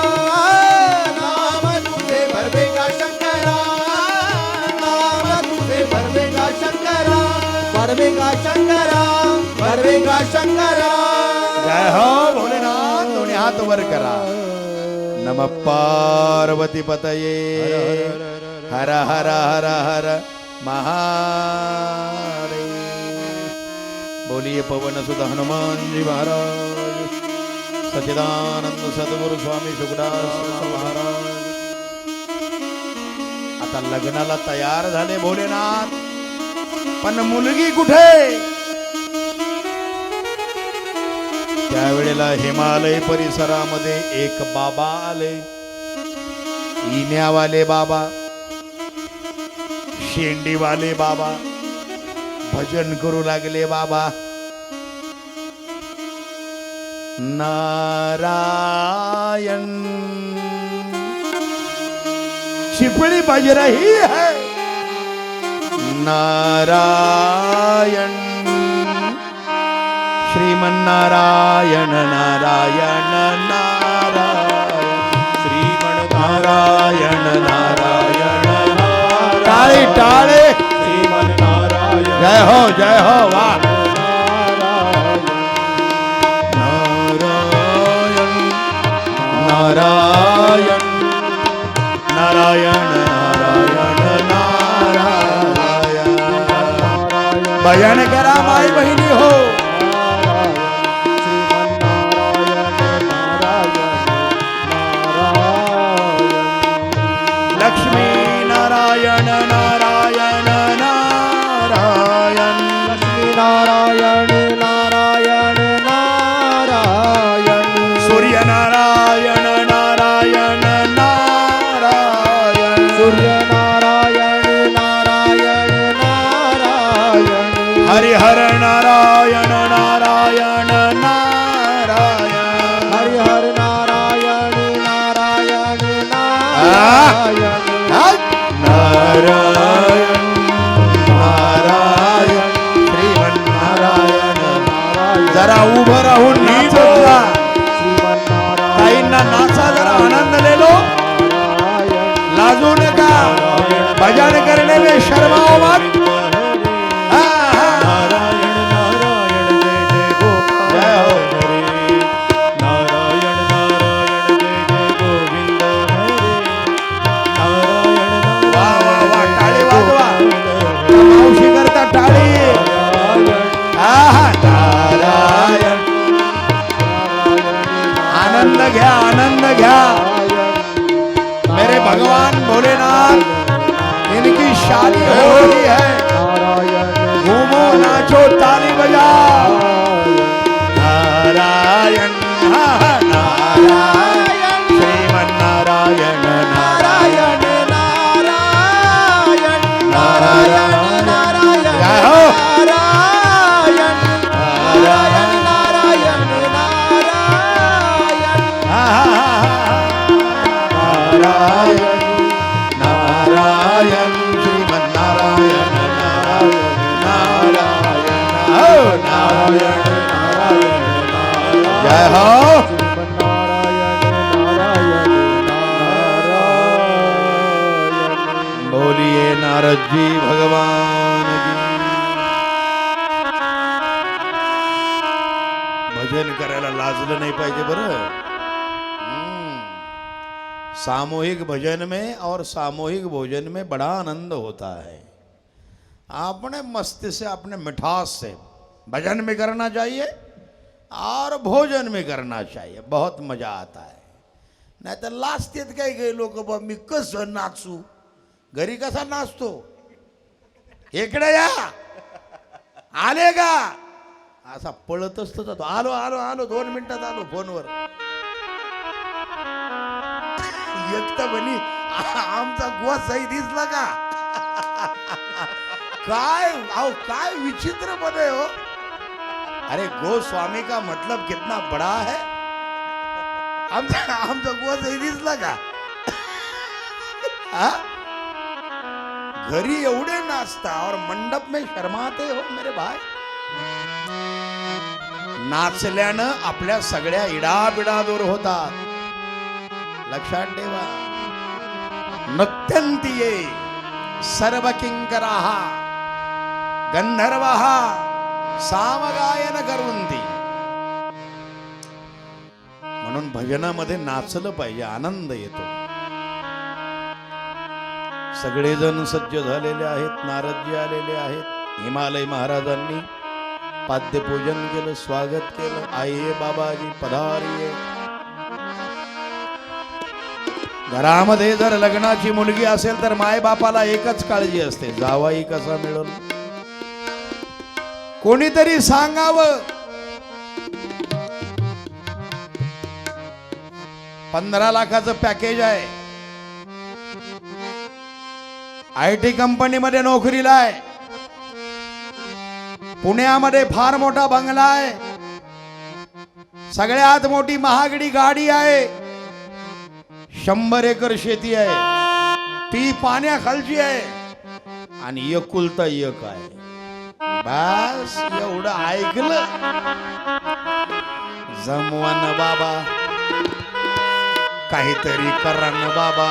नाम तुझे भरवेगा शंकरा, नाम तुझे भरवेगा शंकरा, भरवेगा शंकरा, भरवेगा शंकरा. जय हो भोलेनाथ. दोन्ही हात वर करा. नम पार्वती पतये. हर हर हर हर महादेव. बोलिए पवन सुत हनुमान जी महाराज, सच्चिदानंद सद्गुरु स्वामी शुकदास महाराज. आता लग्नाला तयार झाले भोलेनाथ, पण मुलगी कुठे? त्यावेळेला हिमालय परिसरामध्ये एक बाबा आले, इण्यावाले बाबा, शेंडीवाले बाबा, भजन करू लागले बाबा. नारायण छिपड़ी बज रही है, नारायण श्रीमन्नारायण नारायण नारायण श्रीमन्नारायण नारायण नारायण टाळे टाळे श्रीमन्नारायण जय हो वाह नारायण नारायण नारायण नारायण नारायण भजन करा माई बहिणी हो लक्ष्मी नारायण नारायण नारायण नारायण नारायण नारायण सूर्य नारायण नारायण नारायण सूर्य नारायण नारायण नारायण हरिहर नारायण नारायण नारायण हरिहर नारायण नारायण नारायण नारायण नारायण श्रीमन्नारायण जरा उभं राहून नाचत जा ताईंना नाचा जरा आनंद ले लो लाजू नका भजन करने में शर्माओ मत नारायण नारायण जय जय गोपाल जय हो। हरे नारायण नारायण जय जय गोविंद हरे नारायण वा वा वा नारायण टाळी जय वाजवा गोविंद मावशी करता टाळी नारायण आहा नारायण आनंद घ्या मेरे भगवान भोलेनाथ इनकी शादी हो रही है घूमो नाचो ताली बजाओ नारायण हाँ, नारायण श्रीमन्नारायण नारायण नारायण जय हो नारायण नारायण श्रीमन्नारायण नारायण नारायण जय हो बोलिए नारद जी भगवान की भजन करायला लाजलं नाही पाहिजे बरं सामूहिक भजन में और सामूहिक भोजन में बड़ा आनंद होता है अपने मस्ती से अपने मिठास से भजन में करना चाहिए और भोजन में करना चाहिए बहुत मजा आता है नाही तर लाजतेत काय काही लोक बा मी कसं नाचू घरी कसा नाचतो इकडे या आले का असा पळतच तर जातो आलो आलो आलो 2 मिनिटात आलो फोनवर एकटा बनी आमचा गोसाई दिसला का काय आओ काय विचित्र बने हो अरे गोस्वामी का मतलब कितना बड़ा है आमचा गोसाई दिसला का हा? घरी एवढे नाचता और मंडप में शर्माते हो मेरे भाई नाचल्यानं आपल्या सगळ्या इडाबिडा दूर होतात लक्षात ठेवा नृत्यंतिये सर्व किंकराः गंधर्वाः सामगायन करुंती म्हणून भजनामध्ये नाचलं पाहिजे आनंद येतो सगळेजण सज्ज झालेले आहेत नारदजी आलेले आहेत हिमालय महाराजांनी पाद्यपूजन केलं स्वागत केलं आइये बाबाजी पधारिये घरामध्ये जर लग्नाची मुलगी असेल तर माय बापाला एकच काळजी असते जावाई कसा मिळेल कोणीतरी सांगावं 15 लाखाचं पॅकेज आहे IT कंपनीमध्ये नोकरीला आहे पुण्यामध्ये फार मोठा बंगला आहे सगळ्यात मोठी महागडी गाडी आहे 100 एकर शेती आहे ती पाण्याखालची आहे आणि एकुलता एक आहे. बस एवढं ऐकलं जमवन बाबा, काहीतरी करा न बाबा.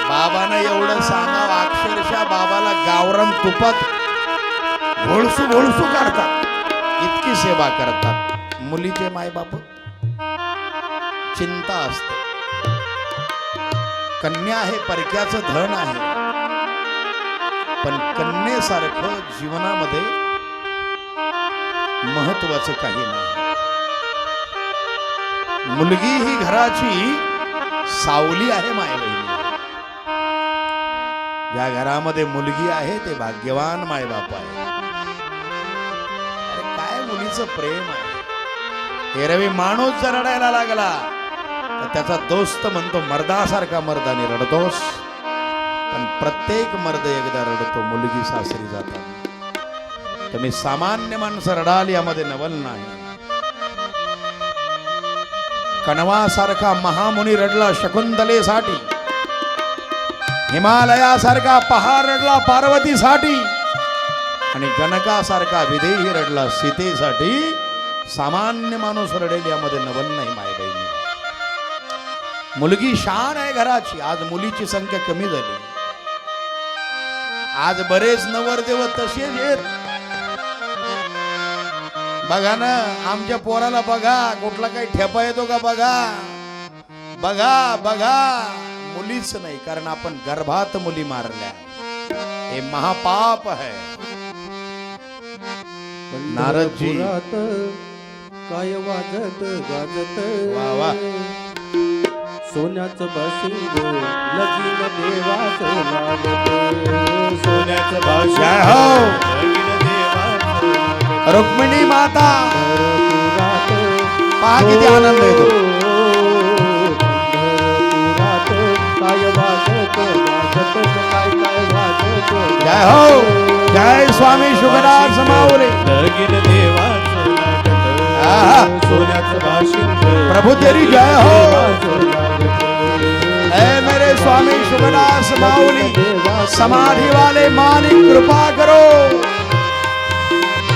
बाबानं एवढं सांगावं, अक्षरशः बाबाला गावरान तुपात घोळसू घोळसू काढतात, इतकी सेवा करतात. मुलीचे मायबाप चिंता असते. कन्या आहे, परक्याचं धन आहे, पण कन्येसारखं जीवनामध्ये महत्वाचं काही नाही. मुलगी ही घराची सावली आहे मायबहिणी. ज्या घरामध्ये मुलगी आहे ते भाग्यवान मायबाप आहे. अरे काय मुलीचं प्रेम आहे. एरवी माणूस जर रडायला लागला तर त्याचा दोस्त म्हणतो मर्दासारखा मर्दाने रडतोस. पण प्रत्येक मर्द एकदा रडतो मुलगी सासरी जातात. तुम्ही सामान्य माणसं रडाल यामध्ये नवल नाही. कणवासारखा महामुनी रडला शकुंतलेसाठी, हिमालयासारखा पहाड रडला पार्वतीसाठी, आणि जनकासारखा विदेही रडला सीतेसाठी. सामान्य माणूस रडेल यामध्ये नवल नाही माय बहिणी. मुलगी शान आहे घराची. आज मुलीची संख्या कमी झाली. आज बरेच नवरदेव तसेच आहेत. बघा ना, आमच्या पोराला बघा, कुठला काही ठेपा येतो का बघा. बघा बघा, मुलीच नाही, कारण आपण गर्भात मुली मारल्या. हे महापाप आहे. नारदजी काय वाजत गाजत, वा वा, सोन्याचं बाशिंग लगीन देवाचं लागत. सोन्याचं बाशिंग जय हो. लगीन देवाचं लागत. रुक्मिणी माता पंढरपुरात पहा किती आनंद येतो. पंढरपुरात काय वाजत गाजत, काय काय वाजत. जय हो. जय स्वामी शुभदास माऊली. लगीन देवाचं आहा. लागत. सोन्याचं बाशिंग प्रभु तेरी जय हो. देवाचं लागत. ऐ मेरे स्वामी शुभदास माऊली, समाधि वाले मालिक कृपा करो.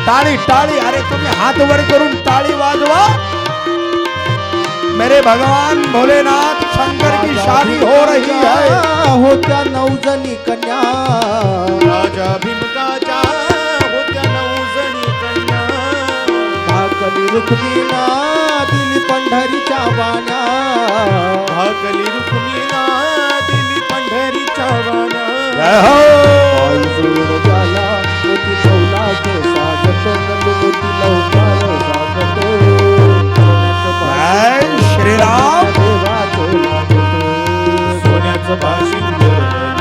टाळी टाळी, अरे तुम्ही हाथ वर करून टाळी वाजवा. मेरे भगवान भोलेनाथ शंकर की शादी हो रही है. होत्या 9 जणी कन्या, राजा भीमकाच्या होत्या 9 जणी कन्या. भाकली रुक्मिणा दिली पंढरीच्या वाण्या, भाकली रुक्मिणा दिली पंढरीच्या वाण्या. जय हो. जोड झाला मोती लवलाचे सागत, मोती लवकार सागत. जय श्रीराम. देवाचं लागत. सोन्याचं बाशिंग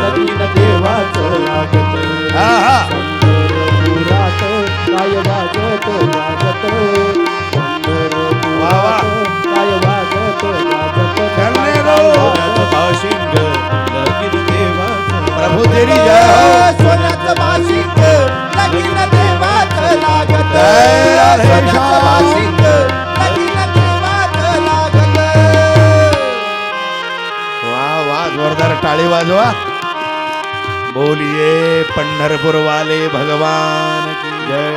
लगीन देवाचं लागत. आहा. पंढरपुरात काय वाजत गाजत. वा वा. पंढरपुरात काय वाजत गाजत. चलने दो. सोन्याचं बाशिंग लगीन देवाचं. प्रभु तेरी जय हो. सोन्याचं बाशिंग लगीन देवाचं लागत. जय राधे सोन्याचं श्याम. बाशिंग लगीन देवाचं लागत. वा वा, जोरदार टाळी वाजवा. बोलिए पंढरपुर वाले भगवान की जय.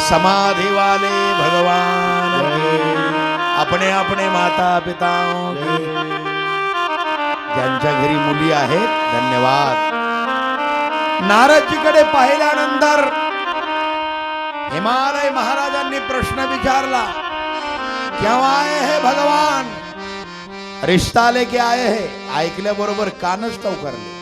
समाधि वाले भगवान की. अपने अपने माता पिताओं की. ज्यांच्या घरी मुली आहेत धन्यवाद. नारदजीकडे पाहिल्यानंतर हिमालय महाराजांनी प्रश्न विचारला, केव्हा आए हे भगवान. रिश्ता लेके आए हे. ऐकल्याबरोबर कानच टवकारले.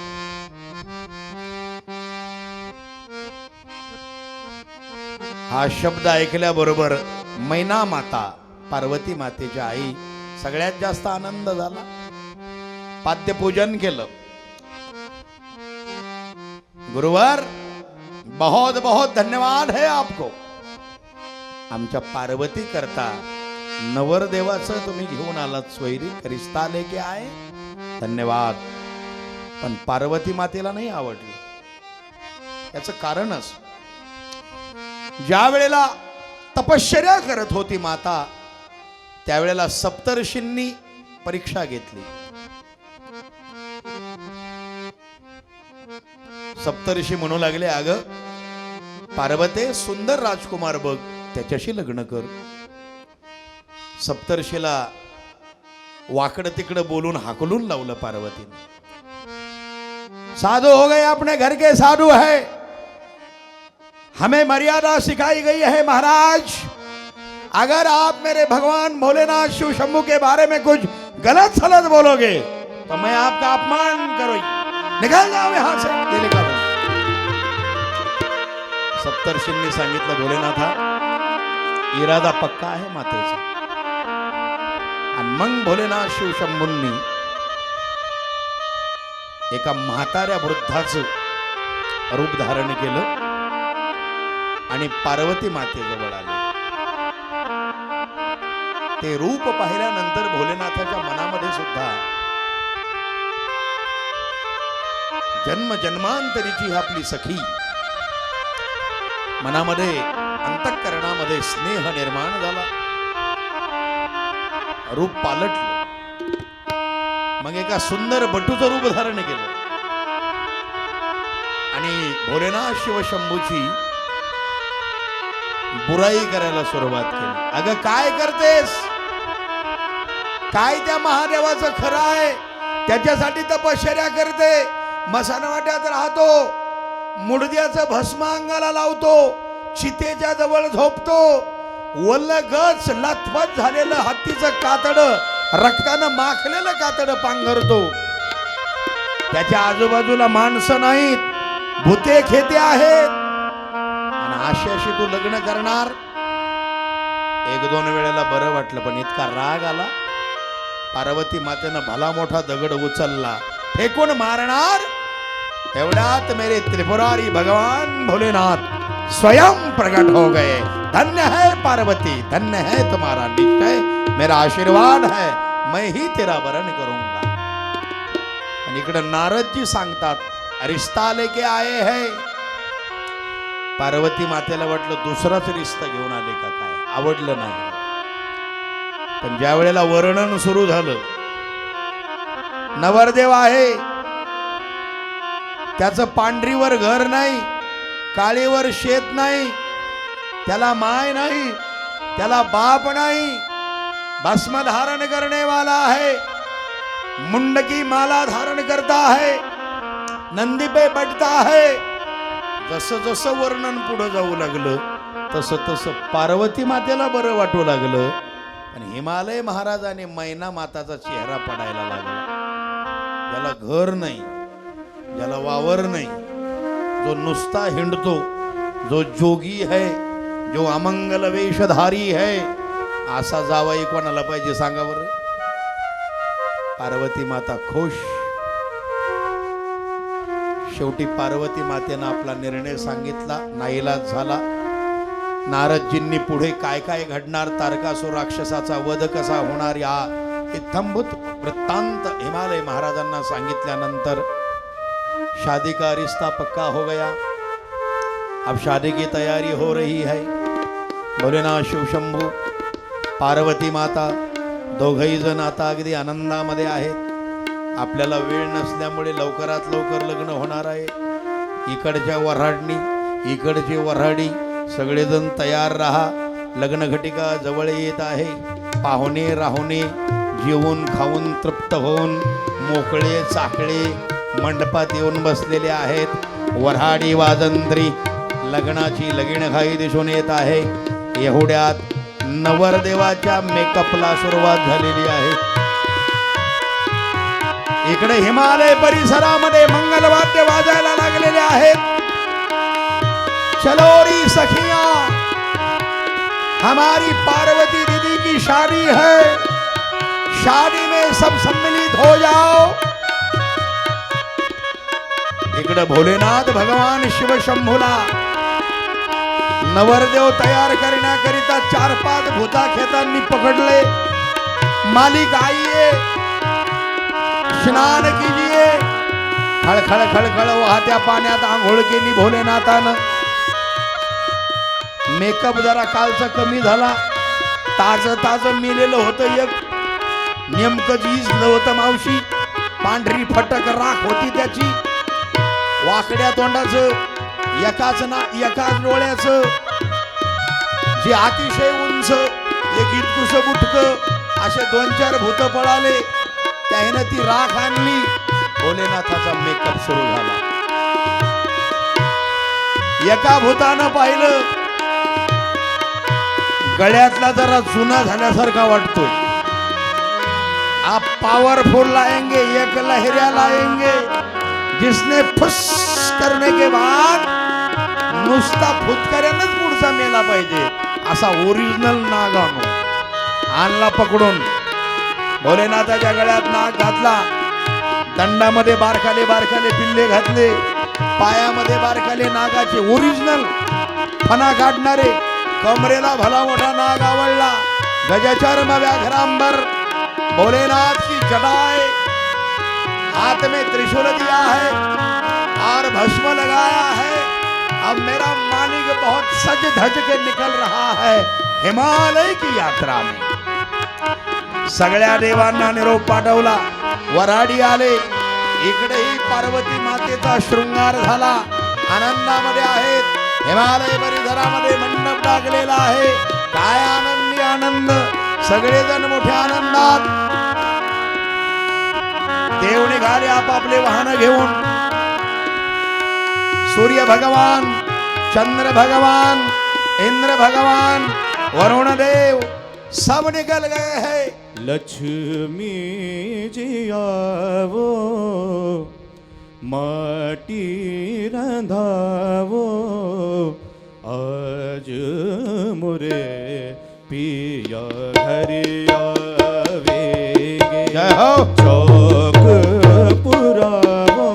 हा शब्द ऐकल्याबरोबर मैना माता, पार्वती मातेच्या आई, सगळ्यात जास्त आनंद झाला. पाद्यपूजन केलं. गुरुवर बहुत बहुत धन्यवाद है आपको. आमच्या पार्वती करता नवरदेवाचं तुम्ही घेऊन आलात सोयरी. रिश्ता लेके आए, धन्यवाद. पण पार्वती मातेला नाही आवडलं. याचं कारणच, ज्या वेळेला तपश्चर्या करत होती माता, त्यावेळेला सप्तर्षींनी परीक्षा घेतली. सप्तर्षी म्हणू लागले, अगं पार्वते सुंदर राजकुमार बघ, त्याच्याशी लग्न कर. सप्तर्षीला वाकड तिकडं बोलून हाकलून लावलं पार्वतीने. साधु हो गए, अपने घर के साधु है, हमें मर्यादा सिखाई गई है महाराज. अगर आप मेरे भगवान भोलेनाथ शिव शंभू के बारे में कुछ गलत सलत बोलोगे तो मैं आपका अपमान करूंगी, निकल जाओ यहां से. गेले का सप्तर्षींनी सांगितलं, भोलेनाथा इरादा पक्का आहे मातेचा. आणि मग भोलेनाथ शिव शंभूंनी एका म्हाताऱ्या वृद्धाचं रूप धारण केलं आणि पार्वती मातेजवळ आले. ते रूप पाहिल्यानंतर भोलेनाथाच्या मनामध्ये सुद्धा जन्म जन्मांतरीची ही आपली सखी, मनामध्ये अंतःकरणामध्ये स्नेह निर्माण झाला. रूप पालटलं. मग एका सुंदर बटूचं रूप धारण केलं आणि भोलेनाथ शिवशंभूची बुराई करायला सुरुवात केली. अगं काय करतेस, काय त्या महादेवाचं खरं आहे, त्याच्यासाठी तपश्चर्या करते, मसानवाट्यात राहतो, मुडद्याचं भस्म अंगाला लावतो, चितेच्या जवळ झोपतो, वल्ल गच लथपथ झालेलं हत्तीचं कातड, रक्तानं माखलेलं कातड पांघरतो. त्याच्या आजूबाजूला माणसं नाहीत, भूते खेते आहेत. आणि अशी तू लग्न करणार. एक दोन वेळेला बरं वाटलं, पण इतका राग आला, पार्वती मातेनं भला मोठा दगड उचलला, फेकून मारणार. एवढ्यात मेरे त्रिपुरारी भगवान भोलेनाथ स्वयं प्रकट हो गए. धन्य है पार्वती, धन्य है तुम्हारा निश्चय, मेरा आशीर्वाद है, मैं ही तेरा वरण करूंगा. आणि इकडे नारद जी सांगतात, रिश्ता लेके आए है. पार्वती मातेला वाटलं दुसराच रिश्ता घेऊन आले का काय, आवडलं नाही. पण ज्या वेळेला वर्णन सुरू झालं, नवरदेव आहे, त्याचं पांढरीवर घर नाही, काळीवर शेत नाही, त्याला माय नाही, त्याला बाप नाही, भस्म धारण करने वाला है, मुंड की माला धारण करता है, नंदी पे बैठता है. जसं जसं वर्णन पुढे जाऊ लागलं तसं तसं पार्वती मातेला बरं वाटू लागलं. आणि हिमालय महाराज आणि मैना माताचा चेहरा पडायला लागला. ज्याला घर नाही, ज्याला वावर नाही, जो नुसता हिंडतो, जो जोगी है, जो अमंगल वेशधारी है, असा जावाई कोणाला पाहिजे सांगा बरं. पार्वती माता खुश. शेवटी पार्वती मातेनं आपला निर्णय सांगितला, नाईलाज झाला. नारदजींनी पुढे काय काय घडणार, तारकासुर राक्षसाचा वध कसा होणार, या इत्थंभूत वृत्तांत हिमालय महाराजांना सांगितल्यानंतर शादी का रिश्ता पक्का हो गया. अब शादी की तैयारी हो रही है. भोलेनाथ शिव शंभू, पार्वती माता दोघही जण आता अगदी आनंदामध्ये आहेत. आपल्याला वेळ नसल्यामुळे लवकरात लवकर लग्न होणार आहे. इकडच्या वऱ्हाडणी, इकडचे वऱ्हाडी सगळेजण तयार राहा. लग्न घटिका जवळ येत आहे. पाहुणे राहुणे जेवून खाऊन तृप्त होऊन मोकळे चाकळे मंडपात येऊन बसलेले आहेत. वऱ्हाडी वाजंत्री लग्नाची लगीनघाई दिसून येत आहे. एवढ्यात नवरदेवाच्या मेकअपला सुरुवात झालेली आहे. इकडे हिमालय परिसरामध्ये मंगलवाद्य वाजायला लागलेले आहेत. चलो री सखियां, हमारी पार्वती दीदी की शादी है, शादी में सब सम्मिलित हो जाओ. इकडे भोलेनाथ भगवान शिव शंभूला नवरदेव तयार करण्याकरिता 4-5 भूताखेतांनी पकडले. मालिक आइए, स्नान कीजिए. खळखळ खळखळ वाहत्या पाण्यात आंघोळ केली भोलेनाथानं. मेकअप जरा कालचा कमी झाला. ताज मिलेलं होतं एक, नेमकं झीजलं होतं मावशी. पांढरी फटक राख होती त्याची. वाकड्या तोंडाचं, एकाच डोळ्याचं, जे अतिशय उंच, एक इतकुस बुटक, असे 2-4 भूत पळाले. त्याने ती राख आणली. भोलेनाथाचा मेकअप सुरू झाला. एका भूतानं पाहिलं, गळ्यातला जरा जुना झाल्यासारखा वाटतोय. आप पावरफुल लाएंगे, एक लहरिया लाएंगे, जिसने फुस करने के बाद नुसता फुतकऱ्यानंच पुढचा मेला पाहिजे असा ओरिजिनल नाग आणला पकडून. भोलेनाथाच्या गळ्यात नाग घातला. दंडामध्ये बारकाले पिल्ले घातले. पायामध्ये बारकाले नागाचे ओरिजिनल फणा काढणारे. कमरेला भला मोठा नाग आवडला. गजचर्म व्याघ्रांबर भोलेनाथ की जटाए, हाथ में त्रिशूल दिया है और भस्म लगाया है. अब मेरा मालिक बहुत सज धज के निकल रहा है हिमालय की यात्रा में. सगळ्या देवांना निरोप पाठवला. वराडी आले. इकडेही पार्वती मातेचा शृंगार झाला. आनंदामध्ये आहेत. हिमालय परिसरामध्ये मंडप टाकलेला आहे. काय आनंदी आनंद. सगळेजण मोठ्या आनंदात. देव निघाले आपापले वाहन घेऊन. सूर्य भगवान, चंद्र भगवान, इंद्र भगवान, वरुण देव सब निकल गए हैं. लक्ष्मी जी आवो, माटी रंधावो, आज मुरे पिया घर आवेंगे. जय हो. चौक पुरावो,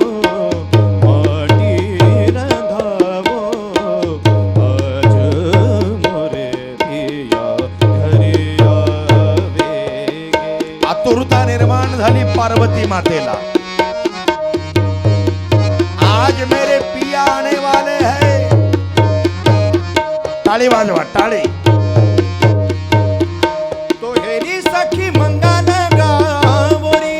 माटी रंधावो, आज मुरे पिया घर आवेंगे. आतुरता निर्माण झाली पार्वती मातेला. आज मेरे पिया आने वाले हैं. टाळी वाजवा, टाळी. तो हेरी सखी मंगन गावोरी,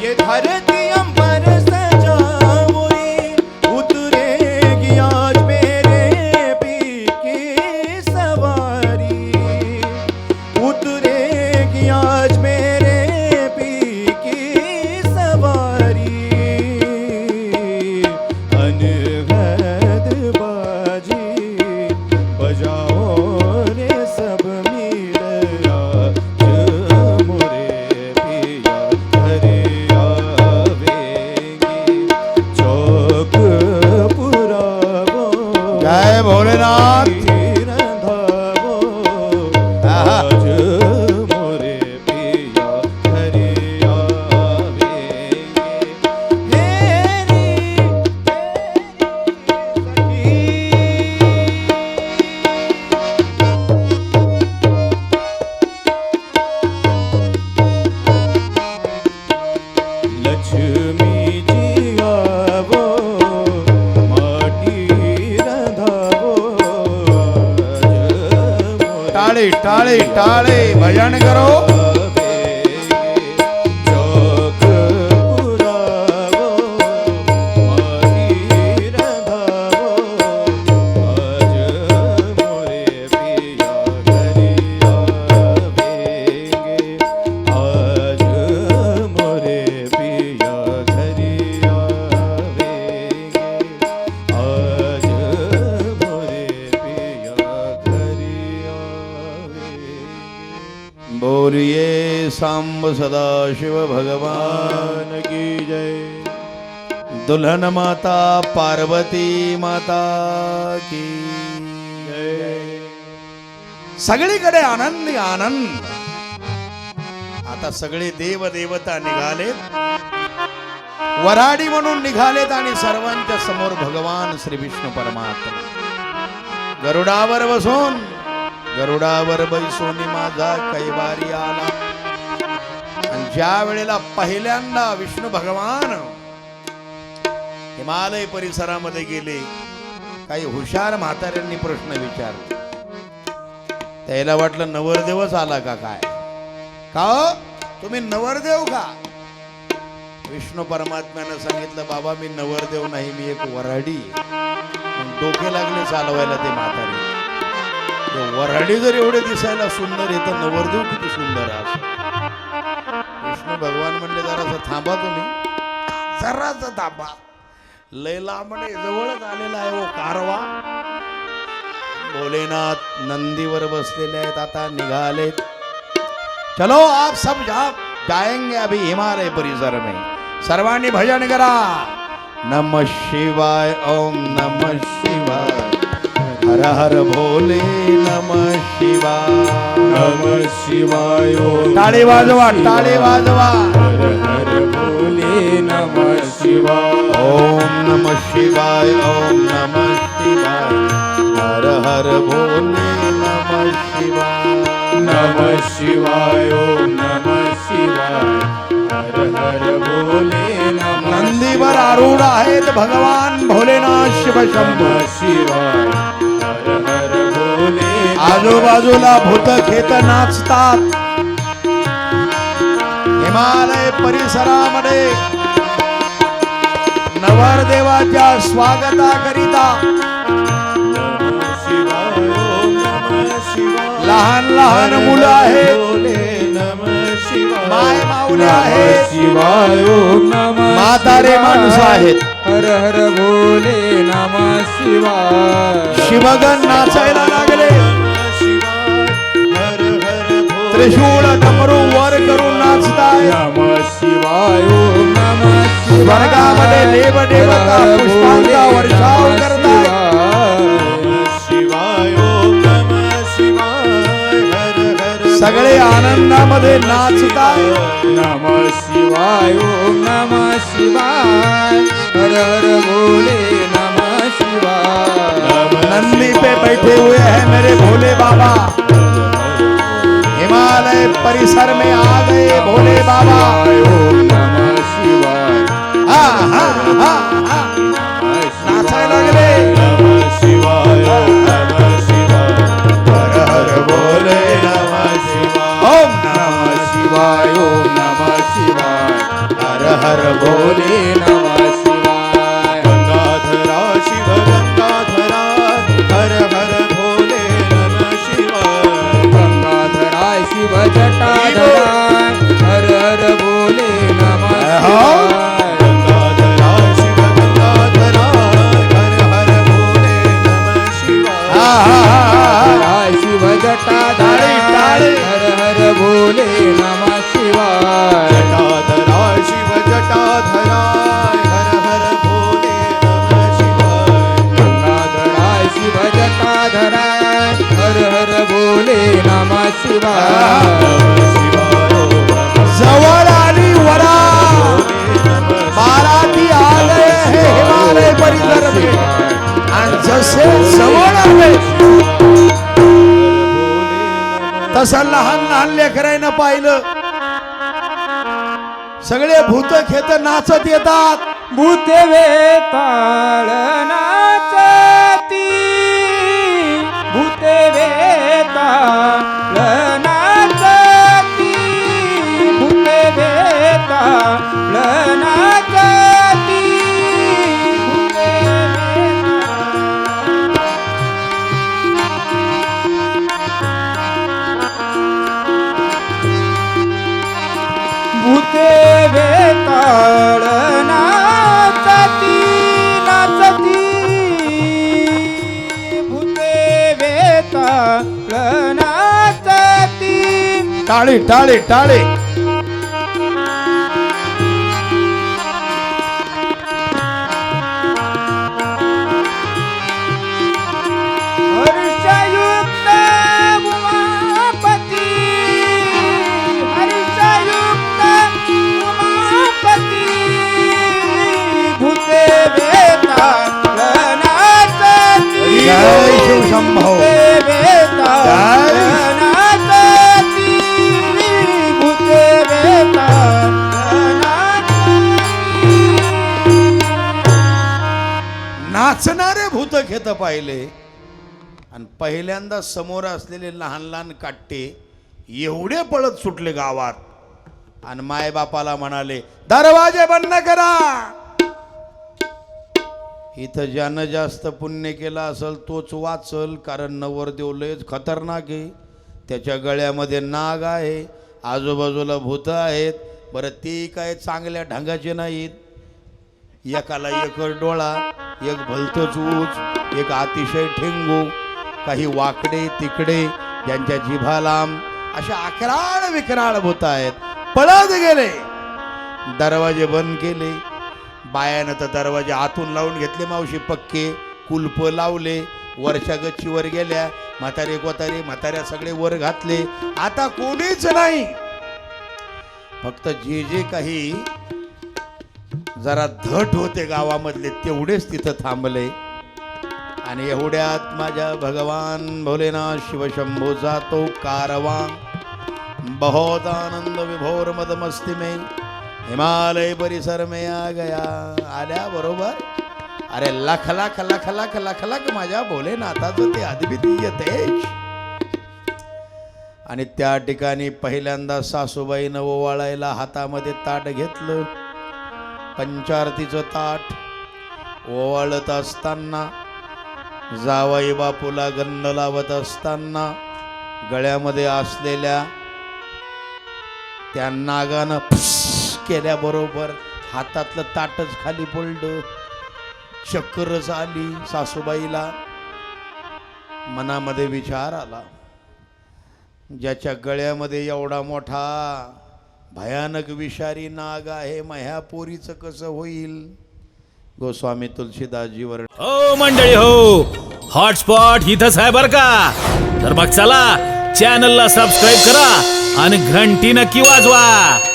ये धरती अंबर सजावोरी. उतरेगी आज मेरे पी की सवारी, उतरेगी आज मेरे पी की सवारी. अनहद बाजी बजाओ रे सब मीरा, मुरे पिया घर आवेंगे. चौक पुरावो, जय भोलेनाथ. रंधावो, आज मोरे पिया घर आवेंगे. हेरी लक्ष्मी जी आवो, माटी रंधावो, टाळी टाळी टाळी. भजन करो. चौक पुरावो, माटी रंधावो, आज मोरे पिया घर आवेंगे. आज मोरे पिया घर आवेंगे. आज मोरे पिया घर आवेंगे. बोलिए सांब सदाशिव भगवान. भगवान की जय. दुल्हन माता पार्वती माता की जय. सगळीकडे आनंदी आनंद. आता सगळे देव देवता निघाले. वराडी म्हणून निघालेत आणि सर्वांच्या समोर भगवान श्री विष्णू परमात्मा गरुडावर बसून. गरुडावर बैसोनी माझा कैवारी आला. आणि ज्या वेळेला पहिल्यांदा विष्णू भगवान हिमालय परिसरामध्ये गेले, काही हुशार म्हाताऱ्यांनी प्रश्न विचारले. त्याला वाटलं नवरदेवच आला का काय. का हो? तुम्ही नवरदेव का? विष्णू परमात्म्यानं सांगितलं बाबा मी नवरदेव नाही मी एक वऱ्हाडी आहे. मग डोके लागले चालवायला ते म्हातारे. ते वऱ्हाडी जर एवढे दिसायला सुंदर आहे तर नवरदेव किती सुंदर आहे असं. विष्णू भगवान म्हणले जरासं थांबा तुम्ही, जरासं थांबा. लैला म्हणे जवळच आलेला आहे वो कारवा. भोलेनाथ नंदीवर बसलेले आहेत, आता निघालेत. चलो आप सब जाएंगे अभी हिमालय परिसर में. सर्वांनी भजन करा. नमः शिवाय ओम नमः शिवाय हर हर भोले नमः शिवाय. नमः शिवाय ओम टाळी वाजवा, टाळी वाजवा. हर हर भोले नमः शिवाय. ओम नमः शिवाय ओम नमः शिवाय हर हर भोले नमः शिवाय. नमः शिवाय ओम नमः शिवाय हर हर भोले नमः. नंदीवर आरूढ आहेत भगवान भोलेनाथ शिवशंभू. नमः शिवाय हर हर भोले. आजूबाजूला भूत खेत नाचतात. हिमालय परिसरामध्ये नवरदेवाच्या स्वागताकरिता नमः शिवाय ओम नमः शिवाय. लहान लहान मुलं आहेत, भोले नमः शिवाय. माय माऊली नमः आहेत, शिवाय ओम नमः म्हातारे माणसं आहेत. हर हर भोले नमः शिवाय. शिवगण नाचायला लागले. नमः शिवाय हर हर भोले. त्रिशूळ डमरू वर करून नाचताय. नमः शिवाय ओम नमः शिवाय. स्वर्गामध्ये देव देवता पुष्पांचा वर्षाव करताय. नमः शिवाय ओम नमः शिवाय हर हर. सगळे आनंदामध्ये नाचताय. नमः शिवाय ओम नमः शिवाय हर हर भोले नमः शिवाय. नंदी पे बैठे हुए हैं मेरे भोले बाबा. हिमालय परिसर में आ गए भोले बाबा. ओम नमः शिवाय. हा हा हा हा नाचायला लागले. नमः शिवाय ओम नमः शिवाय हर हर भोले नमः शिवाय. ओम नमः शिवाय ओम नमः शिवाय हर हर भोले नमः शिवाय. गंगाधरा शिव गंगाधरा हर हर भोले नमः शिवाय. गंगाधरा शिव जटाधरा हर हर भोले नमः शिवाय. गंगाधरा शिव गंगाधरा हर हर भोले नमः शिवाय. हा हा हा राय शिव जटाधरा टाळी. हर हर भोले नमः शिवाय. जटाधरा शिव जटाधरा हर हर भोले नमः शिवाय. गंगाधरा शिव जटाधरा हर हर भोले नमः शिवाय. जवळ आली वरा. बाराती आ गए हैं हिमालय परिसर में. आणि जसे जवळ आले तसं लहान लहान लेकरांना पाहिलं. सगळे भूत खेत नाचत येतात. भूते वेताळ नाचती. भूते वेताळ नाचती. भूते वेताळ नाचती. भूते भूते वेताळ नाचती नाचती. भूते वेताळ नाचती. टाळी टाळी टाळी. हर्षयुक्त उमापती. हर्षयुक्त उमापती. भूते वेताळ नाचती. जय शिवशंभो. भूते वेताळ जय. नाचती. भूते वेताळ नाचणारे भूत खेत पाहिले. आणि पहिल्यांदा समोर असलेले लहान लहान काट्टे एवढे पळत सुटले गावात. आणि माय बापाला म्हणाले दरवाजे बंद करा. इथं ज्यानं जास्त पुण्य केलं असेल तोच वाचल, कारण नवरदेव लयच खतरनाक आहे. त्याच्या गळ्यामध्ये नाग आहे, आजूबाजूला भूत आहेत. बरं ते काय चांगल्या ढंगाचे नाहीत. एकाला एक डोळा, एक भलतंच उच, एक अतिशय ठेंगू, काही वाकडे तिकडे, ज्यांच्या जिभा लांब, अशा अकराळ विकराळ भूत आहेत. पळत गेले, दरवाजे बंद केले. बायानं तर दरवाजे आतून लावून घेतले मावशी, पक्के कुलप लावले. वरच्या गच्चीवर गेल्या, म्हातारे कोतारे म्हाताऱ्या सगळे वर घातले. आता कोणीच नाही, फक्त जे जे काही जरा धट होते गावामधले तेवढेच तिथं थांबले. आणि एवढ्यात माझ्या भगवान भोलेनाथ शिवशंभूचा तो कारवा बहुत आनंद विभोर मद मस्ती में हिमालय परिसर में आ गया. आल्या बरोबर, अरे लख लख लख लख लख लख माझ्या भोलेनाथाचं ते अद्वितीय तेज. आणि त्या ठिकाणी पहिल्यांदा सासूबाईनं ओवाळायला हातामध्ये ताट घेतलं. पंचारतीचं ताट ओवाळत असताना, जावई बापूला गंध लावत असताना, गळ्यामध्ये असलेल्या त्या नागानं केल्याबरोबर हातातलं ताटच खाली पडलं. चक्करच आली सासूबाईला. मनामध्ये विचार आला, ज्याच्या गळ्यामध्ये एवढा मोठा भयानक विषारी नाग आहे, ह्या पोरीचं कसं होईल. गोस्वामी तुलसीदासजीवर हो मंडळी हो, हॉटस्पॉट इथंच आहे बर का. तर मग चला चॅनलला सबस्क्राईब करा आणि घंटी नक्की वाजवा.